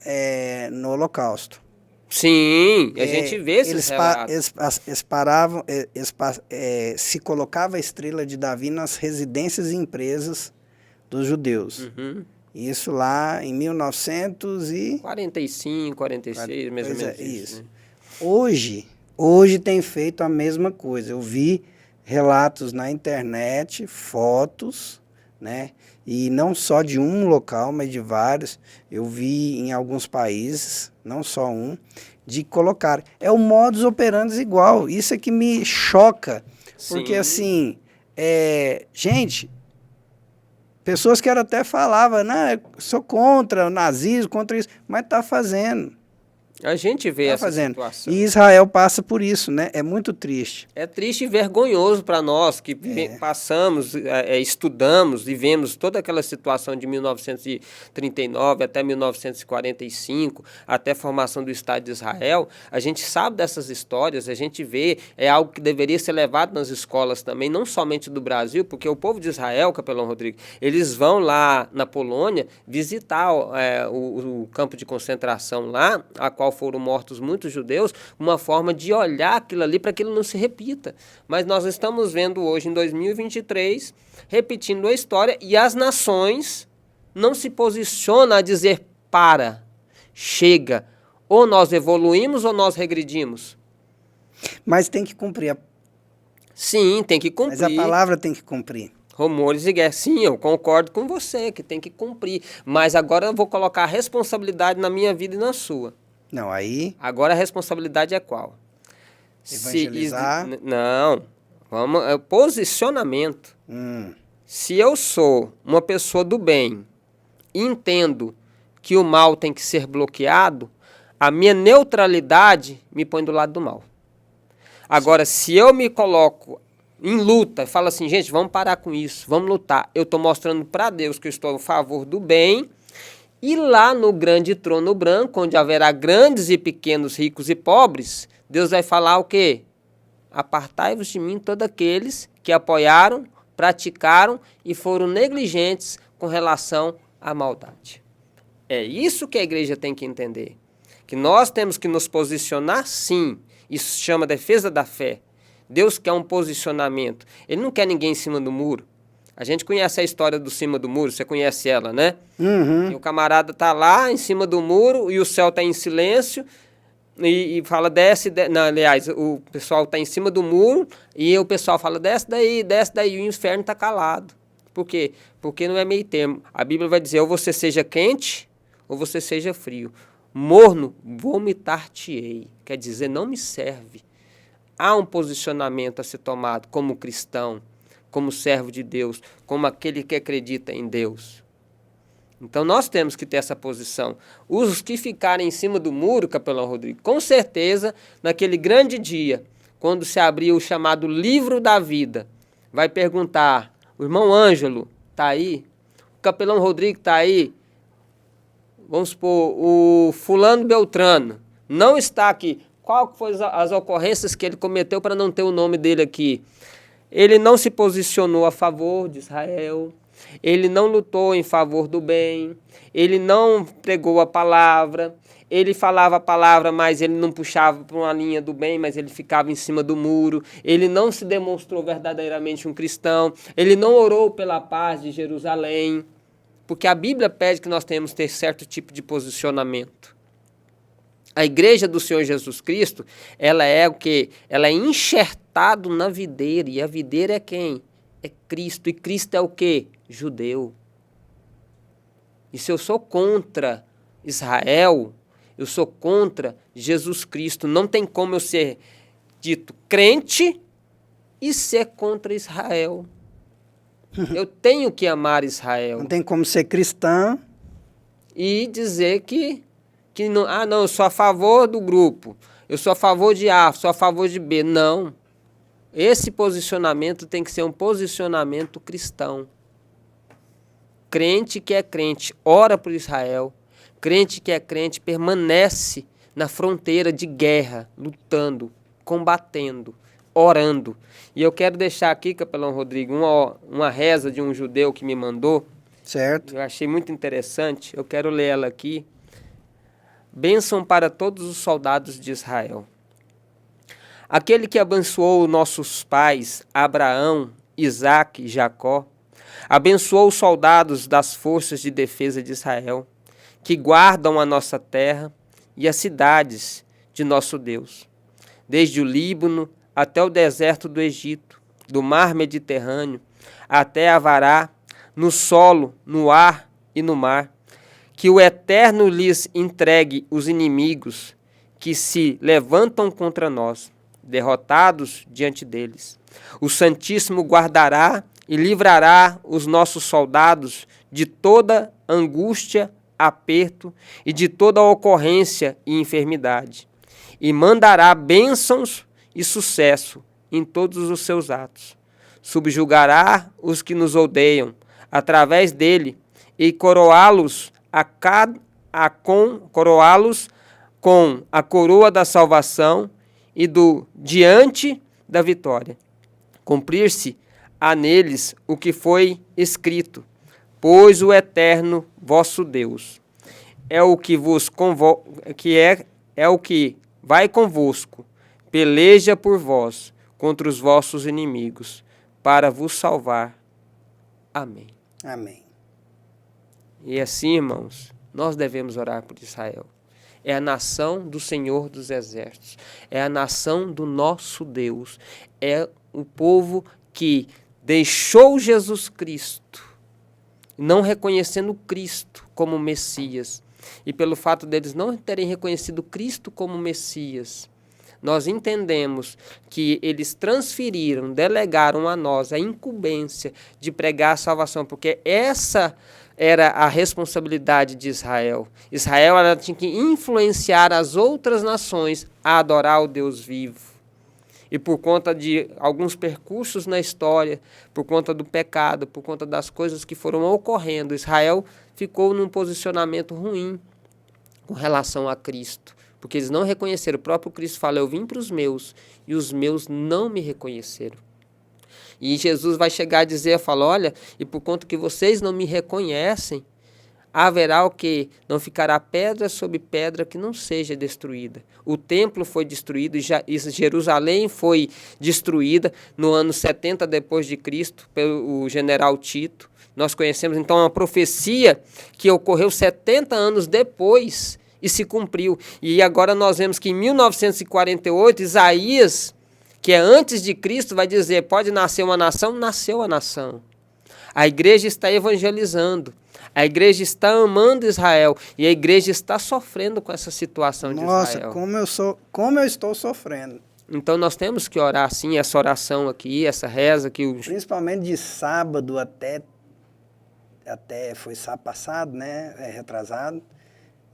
no Holocausto. Sim, a gente vê esses relatos. Se colocava a estrela de Davi nas residências e empresas dos judeus. Uhum. Isso lá em 1945, 46, mais ou menos isso. Né? Hoje tem feito a mesma coisa. Eu vi relatos na internet, fotos, né? E não só de um local, mas de vários. Eu vi em alguns países, não só um, de colocar. É o modus operandi igual. Isso é que me choca. Porque, assim, gente, Pessoas que até falavam, não, eu sou contra o nazismo, contra isso, mas está fazendo. A gente vê essa situação. E Israel passa por isso, né? É muito triste. É triste e vergonhoso para nós que passamos, estudamos e vemos toda aquela situação de 1939 até 1945, até a formação do Estado de Israel. A gente sabe dessas histórias, a gente vê, é algo que deveria ser levado nas escolas também, não somente do Brasil, porque o povo de Israel, Capelão Rodrigo, eles vão lá na Polônia visitar o campo de concentração lá, a qual foram mortos muitos judeus, uma forma de olhar aquilo ali para que aquilo não se repita. Mas nós estamos vendo hoje, em 2023, repetindo a história e as nações não se posicionam a dizer para, chega, ou nós evoluímos ou nós regredimos. Mas tem que cumprir. Sim, tem que cumprir. Mas a palavra tem que cumprir. Rumores e guerra. Sim, eu concordo com você que tem que cumprir. Mas agora eu vou colocar a responsabilidade na minha vida e na sua. Não, aí... Agora a responsabilidade é qual? Evangelizar? Não. Vamos, é o posicionamento. Se eu sou uma pessoa do bem e entendo que o mal tem que ser bloqueado, a minha neutralidade me põe do lado do mal. Agora, se eu me coloco em luta e falo assim, gente, vamos parar com isso, vamos lutar. Eu estou mostrando para Deus que eu estou a favor do bem. E lá no grande trono branco, onde haverá grandes e pequenos, ricos e pobres, Deus vai falar o quê? Apartai-vos de mim todos aqueles que apoiaram, praticaram e foram negligentes com relação à maldade. É isso que a igreja tem que entender. Que nós temos que nos posicionar, sim. Isso se chama defesa da fé. Deus quer um posicionamento. Ele não quer ninguém em cima do muro. A gente conhece a história do cima do muro, você conhece ela, né? Uhum. E o camarada tá lá em cima do muro e o céu tá em silêncio e fala, desce, não, aliás, o pessoal tá em cima do muro e o pessoal fala, desce daí, e o inferno tá calado. Por quê? Porque não é meio termo. A Bíblia vai dizer, ou você seja quente, ou você seja frio. Morno, vomitar-te-ei. Quer dizer, não me serve. Há um posicionamento a ser tomado como cristão, como servo de Deus, como aquele que acredita em Deus. Então nós temos que ter essa posição. Os que ficarem em cima do muro, Capelão Rodrigo, com certeza, naquele grande dia, quando se abrir o chamado livro da vida, vai perguntar, o irmão Ângelo está aí? O Capelão Rodrigo está aí? Vamos supor, o fulano Beltrano não está aqui. Qual foram as ocorrências que ele cometeu para não ter o nome dele aqui? Ele não se posicionou a favor de Israel, ele não lutou em favor do bem, ele não pregou a palavra, ele falava a palavra, mas ele não puxava para uma linha do bem, mas ele ficava em cima do muro, ele não se demonstrou verdadeiramente um cristão, ele não orou pela paz de Jerusalém, porque a Bíblia pede que nós tenhamos que ter certo tipo de posicionamento. A igreja do Senhor Jesus Cristo, ela é o quê? Ela é enxertado na videira. E a videira é quem? É Cristo. E Cristo é o quê? Judeu. E se eu sou contra Israel, eu sou contra Jesus Cristo. Não tem como eu ser dito crente e ser contra Israel. Eu tenho que amar Israel. Não tem como ser cristão. E dizer que não, eu sou a favor do grupo, eu sou a favor de A, sou a favor de B. Não. Esse posicionamento tem que ser um posicionamento cristão. Crente que é crente, ora por Israel. Crente que é crente, permanece na fronteira de guerra, lutando, combatendo, orando. E eu quero deixar aqui, Capelão Rodrigo, uma reza de um judeu que me mandou. Certo. Eu achei muito interessante, eu quero ler ela aqui. Bênção para todos os soldados de Israel. Aquele que abençoou nossos pais, Abraão, Isaque e Jacó, abençoou os soldados das forças de defesa de Israel, que guardam a nossa terra e as cidades de nosso Deus, desde o Líbano até o deserto do Egito, do mar Mediterrâneo, até Avará, no solo, no ar e no mar. Que o Eterno lhes entregue os inimigos que se levantam contra nós, derrotados diante deles. O Santíssimo guardará e livrará os nossos soldados de toda angústia, aperto e de toda ocorrência e enfermidade, e mandará bênçãos e sucesso em todos os seus atos. Subjugará os que nos odeiam através dele e coroá-los com a coroa da salvação e do diante da vitória. Cumprir-se a neles o que foi escrito, pois o eterno vosso Deus é o que vos é o que vai convosco, peleja por vós contra os vossos inimigos, para vos salvar. Amém. Amém. E assim, irmãos, nós devemos orar por Israel. É a nação do Senhor dos Exércitos, é a nação do nosso Deus, é o povo que deixou Jesus Cristo, não reconhecendo Cristo como Messias. E pelo fato deles não terem reconhecido Cristo como Messias, nós entendemos que eles transferiram, delegaram a nós a incumbência de pregar a salvação, porque essa era a responsabilidade de Israel. Israel ela tinha que influenciar as outras nações a adorar o Deus vivo. E por conta de alguns percursos na história, por conta do pecado, por conta das coisas que foram ocorrendo, Israel ficou num posicionamento ruim com relação a Cristo. Porque eles não reconheceram. O próprio Cristo fala, eu vim para os meus, e os meus não me reconheceram. E Jesus vai chegar a dizer, fala, olha, e por conta que vocês não me reconhecem, haverá o quê? Não ficará pedra sobre pedra que não seja destruída. O templo foi destruído, e Jerusalém foi destruída no ano 70 depois de Cristo, pelo general Tito. Nós conhecemos, então, uma profecia que ocorreu 70 anos depois e se cumpriu. E agora nós vemos que em 1948, Isaías, que é antes de Cristo, vai dizer, pode nascer uma nação? Nasceu a nação. A igreja está evangelizando. A igreja está amando Israel. E a igreja está sofrendo com essa situação de Israel. Nossa, como eu estou sofrendo. Então nós temos que orar sim, essa oração aqui, essa reza que principalmente de sábado até foi sábado passado, né? Retrasado.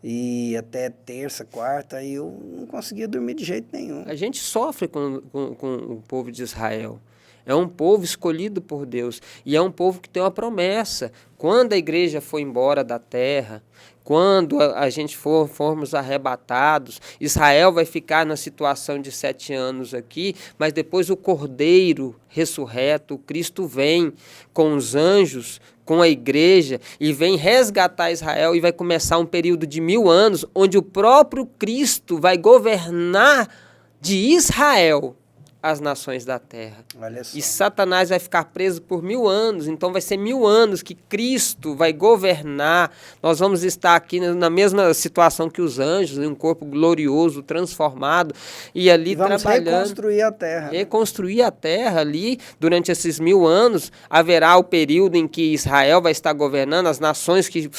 E até terça, quarta, e eu não conseguia dormir de jeito nenhum. A gente sofre com o povo de Israel. É um povo escolhido por Deus. E é um povo que tem uma promessa. Quando a igreja for embora da terra, quando a gente formos arrebatados, Israel vai ficar na situação de 7 anos aqui, mas depois o Cordeiro ressurreto, o Cristo vem com os anjos, com a igreja, e vem resgatar Israel, e vai começar um período de 1000 anos, onde o próprio Cristo vai governar de Israel as nações da terra. Olha só. E Satanás vai ficar preso por 1000 anos, então vai ser 1000 anos que Cristo vai governar. Nós vamos estar aqui na mesma situação que os anjos, em um corpo glorioso, transformado, e ali vamos trabalhando. Reconstruir a terra. Reconstruir a terra ali, durante esses 1000 anos, haverá o período em que Israel vai estar governando, as nações que,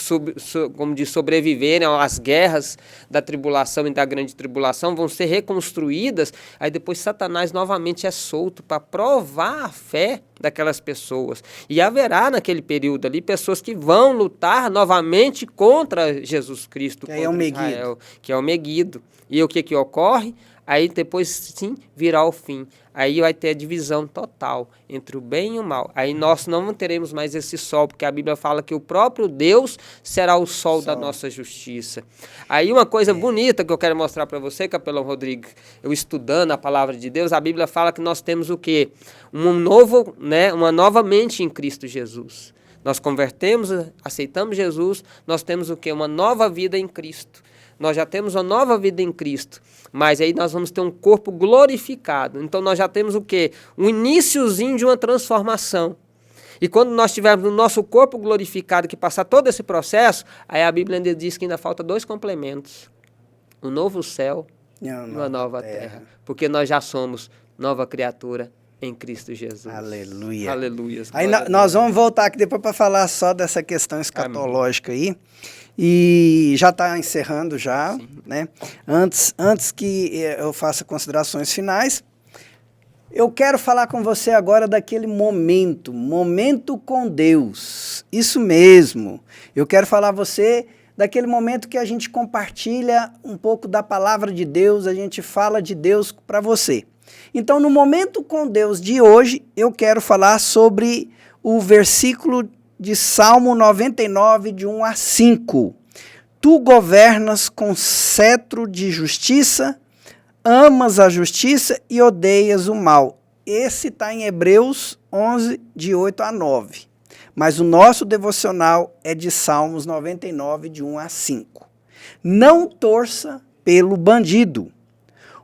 como diz, sobreviverem às guerras da tribulação e da grande tribulação vão ser reconstruídas, aí depois Satanás novamente é solto para provar a fé daquelas pessoas. E haverá naquele período ali pessoas que vão lutar novamente contra Jesus Cristo, contra Israel, que é o Meguido. E o que ocorre? Aí depois sim virá o fim. Aí vai ter a divisão total entre o bem e o mal. Aí nós não teremos mais esse sol, porque a Bíblia fala que o próprio Deus será o sol da nossa justiça. Aí uma coisa bonita que eu quero mostrar para você, Capelão Rodrigo, eu estudando a palavra de Deus, a Bíblia fala que nós temos o quê? Uma nova mente em Cristo Jesus. Nós convertemos, aceitamos Jesus, nós temos o quê? Uma nova vida em Cristo. Nós já temos uma nova vida em Cristo, mas aí nós vamos ter um corpo glorificado. Então nós já temos o quê? Um iniciozinho de uma transformação. E quando nós tivermos o nosso corpo glorificado, que passar todo esse processo, aí a Bíblia ainda diz que ainda falta 2 complementos. Um novo céu e uma nova terra. Porque nós já somos nova criatura em Cristo Jesus. Aleluia. Aleluia. Aí nós vamos voltar aqui depois para falar só dessa questão escatológica aí. E já está encerrando já, né? Antes que eu faça considerações finais, Eu quero falar com você agora daquele momento com Deus. Isso mesmo. Eu quero falar a você daquele momento que a gente compartilha um pouco da palavra de Deus, a gente fala de Deus para você. Então, no momento com Deus de hoje, eu quero falar sobre o versículo de Salmo 99, de 1 a 5. Tu governas com cetro de justiça, amas a justiça e odeias o mal. Esse está em Hebreus 11, de 8 a 9. Mas o nosso devocional é de Salmos 99, de 1 a 5. Não torça pelo bandido.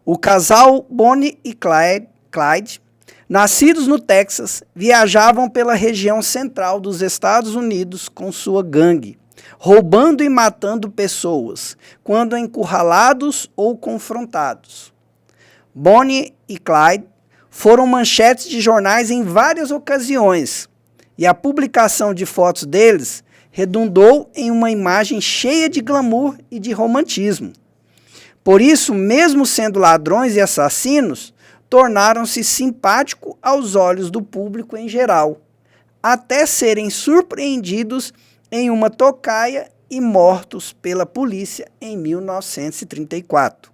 O casal Bonnie e Clyde, nascidos no Texas, viajavam pela região central dos Estados Unidos com sua gangue, roubando e matando pessoas, quando encurralados ou confrontados. Bonnie e Clyde foram manchetes de jornais em várias ocasiões, e a publicação de fotos deles redundou em uma imagem cheia de glamour e de romantismo. Por isso, mesmo sendo ladrões e assassinos, tornaram-se simpáticos aos olhos do público em geral, até serem surpreendidos em uma tocaia e mortos pela polícia em 1934.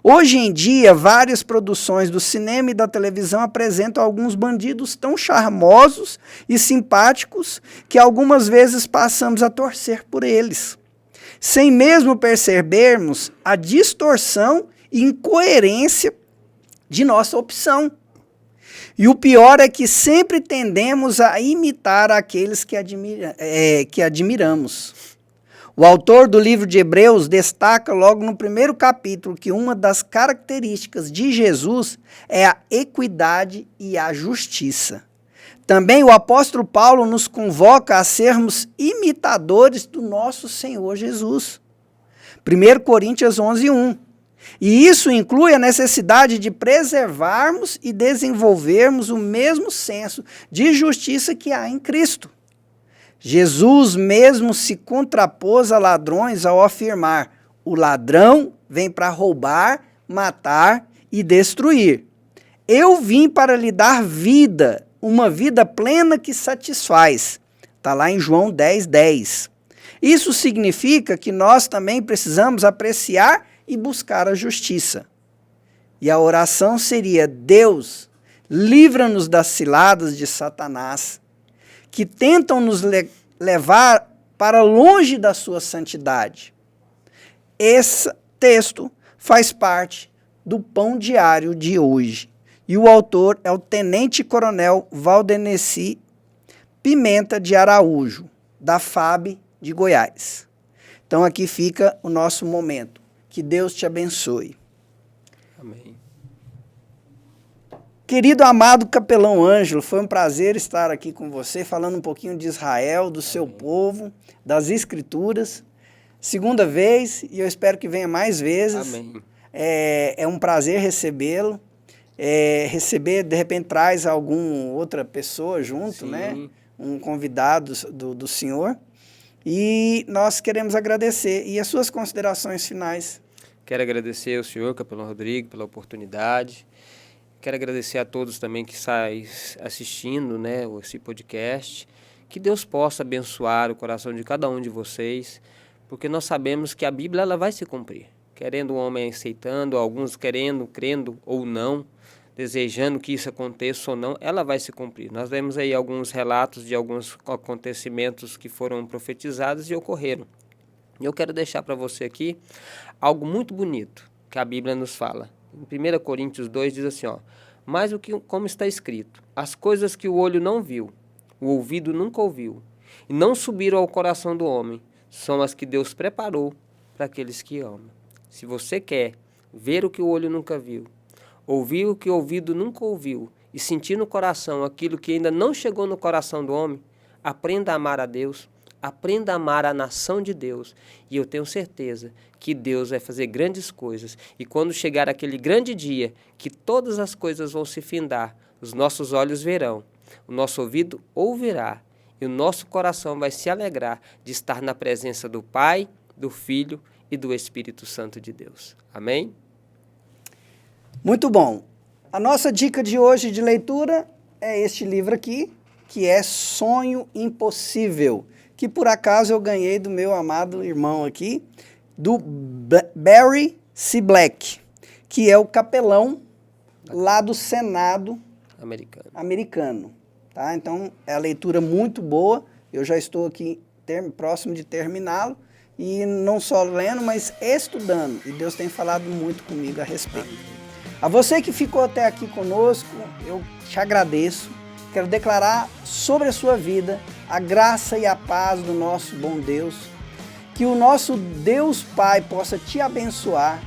Hoje em dia, várias produções do cinema e da televisão apresentam alguns bandidos tão charmosos e simpáticos que algumas vezes passamos a torcer por eles, sem mesmo percebermos a distorção e incoerência de nossa opção. E o pior é que sempre tendemos a imitar aqueles que admiramos. O autor do livro de Hebreus destaca logo no primeiro capítulo que uma das características de Jesus é a equidade e a justiça. Também o apóstolo Paulo nos convoca a sermos imitadores do nosso Senhor Jesus. 1 Coríntios 11, 1. E isso inclui a necessidade de preservarmos e desenvolvermos o mesmo senso de justiça que há em Cristo. Jesus mesmo se contrapôs a ladrões ao afirmar: o ladrão vem para roubar, matar e destruir. Eu vim para lhe dar vida, uma vida plena que satisfaz. Está lá em João 10, 10. Isso significa que nós também precisamos apreciar e buscar a justiça. E a oração seria: Deus, livra-nos das ciladas de Satanás, que tentam nos levar para longe da sua santidade. Esse texto faz parte do pão diário de hoje. E o autor é o Tenente-Coronel Valdeneci Pimenta de Araújo, da FAB de Goiás. Então aqui fica o nosso momento. Que Deus te abençoe. Amém. Querido amado capelão Ângelo, foi um prazer estar aqui com você, falando um pouquinho de Israel, do seu povo, das Escrituras. Segunda vez, e eu espero que venha mais vezes. Amém. É um prazer recebê-lo. Receber, de repente, traz alguma outra pessoa junto, Sim. né? Um convidado do senhor. E nós queremos agradecer. E as suas considerações finais? Quero agradecer ao senhor, capelão Rodrigo, pela oportunidade. Quero agradecer a todos também que estão assistindo, né, esse podcast. Que Deus possa abençoar o coração de cada um de vocês, porque nós sabemos que a Bíblia ela vai se cumprir. Querendo o homem aceitando, alguns querendo, crendo ou não, desejando que isso aconteça ou não, ela vai se cumprir. Nós vemos aí alguns relatos de alguns acontecimentos que foram profetizados e ocorreram. Eu quero deixar para você aqui algo muito bonito que a Bíblia nos fala. Em 1 Coríntios 2 diz assim, mas como está escrito, as coisas que o olho não viu, o ouvido nunca ouviu, e não subiram ao coração do homem, são as que Deus preparou para aqueles que amam. Se você quer ver o que o olho nunca viu, ouvir o que o ouvido nunca ouviu, e sentir no coração aquilo que ainda não chegou no coração do homem, aprenda a amar a Deus, aprenda a amar a nação de Deus, e eu tenho certeza que Deus vai fazer grandes coisas. E quando chegar aquele grande dia, que todas as coisas vão se findar, os nossos olhos verão, o nosso ouvido ouvirá, e o nosso coração vai se alegrar de estar na presença do Pai, do Filho e do Espírito Santo de Deus. Amém? Muito bom. A nossa dica de hoje de leitura é este livro aqui, que é Sonho Impossível, que por acaso eu ganhei do meu amado irmão aqui, do Barry C. Black, que é o capelão lá do Senado americano. Tá? Então, é a leitura muito boa. Eu já estou aqui próximo de terminá-lo. E não só lendo, mas estudando. E Deus tem falado muito comigo a respeito. A você que ficou até aqui conosco, eu te agradeço. Quero declarar sobre a sua vida a graça e a paz do nosso bom Deus. Que o nosso Deus Pai possa te abençoar.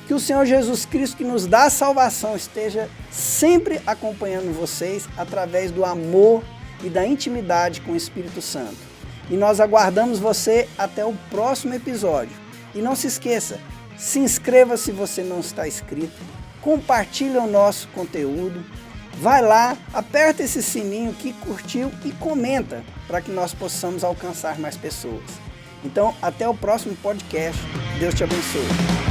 Que o Senhor Jesus Cristo, que nos dá a salvação, esteja sempre acompanhando vocês através do amor e da intimidade com o Espírito Santo. E nós aguardamos você até o próximo episódio. E não se esqueça, se inscreva se você não está inscrito, compartilhe o nosso conteúdo, vai lá, aperta esse sininho que curtiu e comenta para que nós possamos alcançar mais pessoas. Então, até o próximo podcast. Deus te abençoe.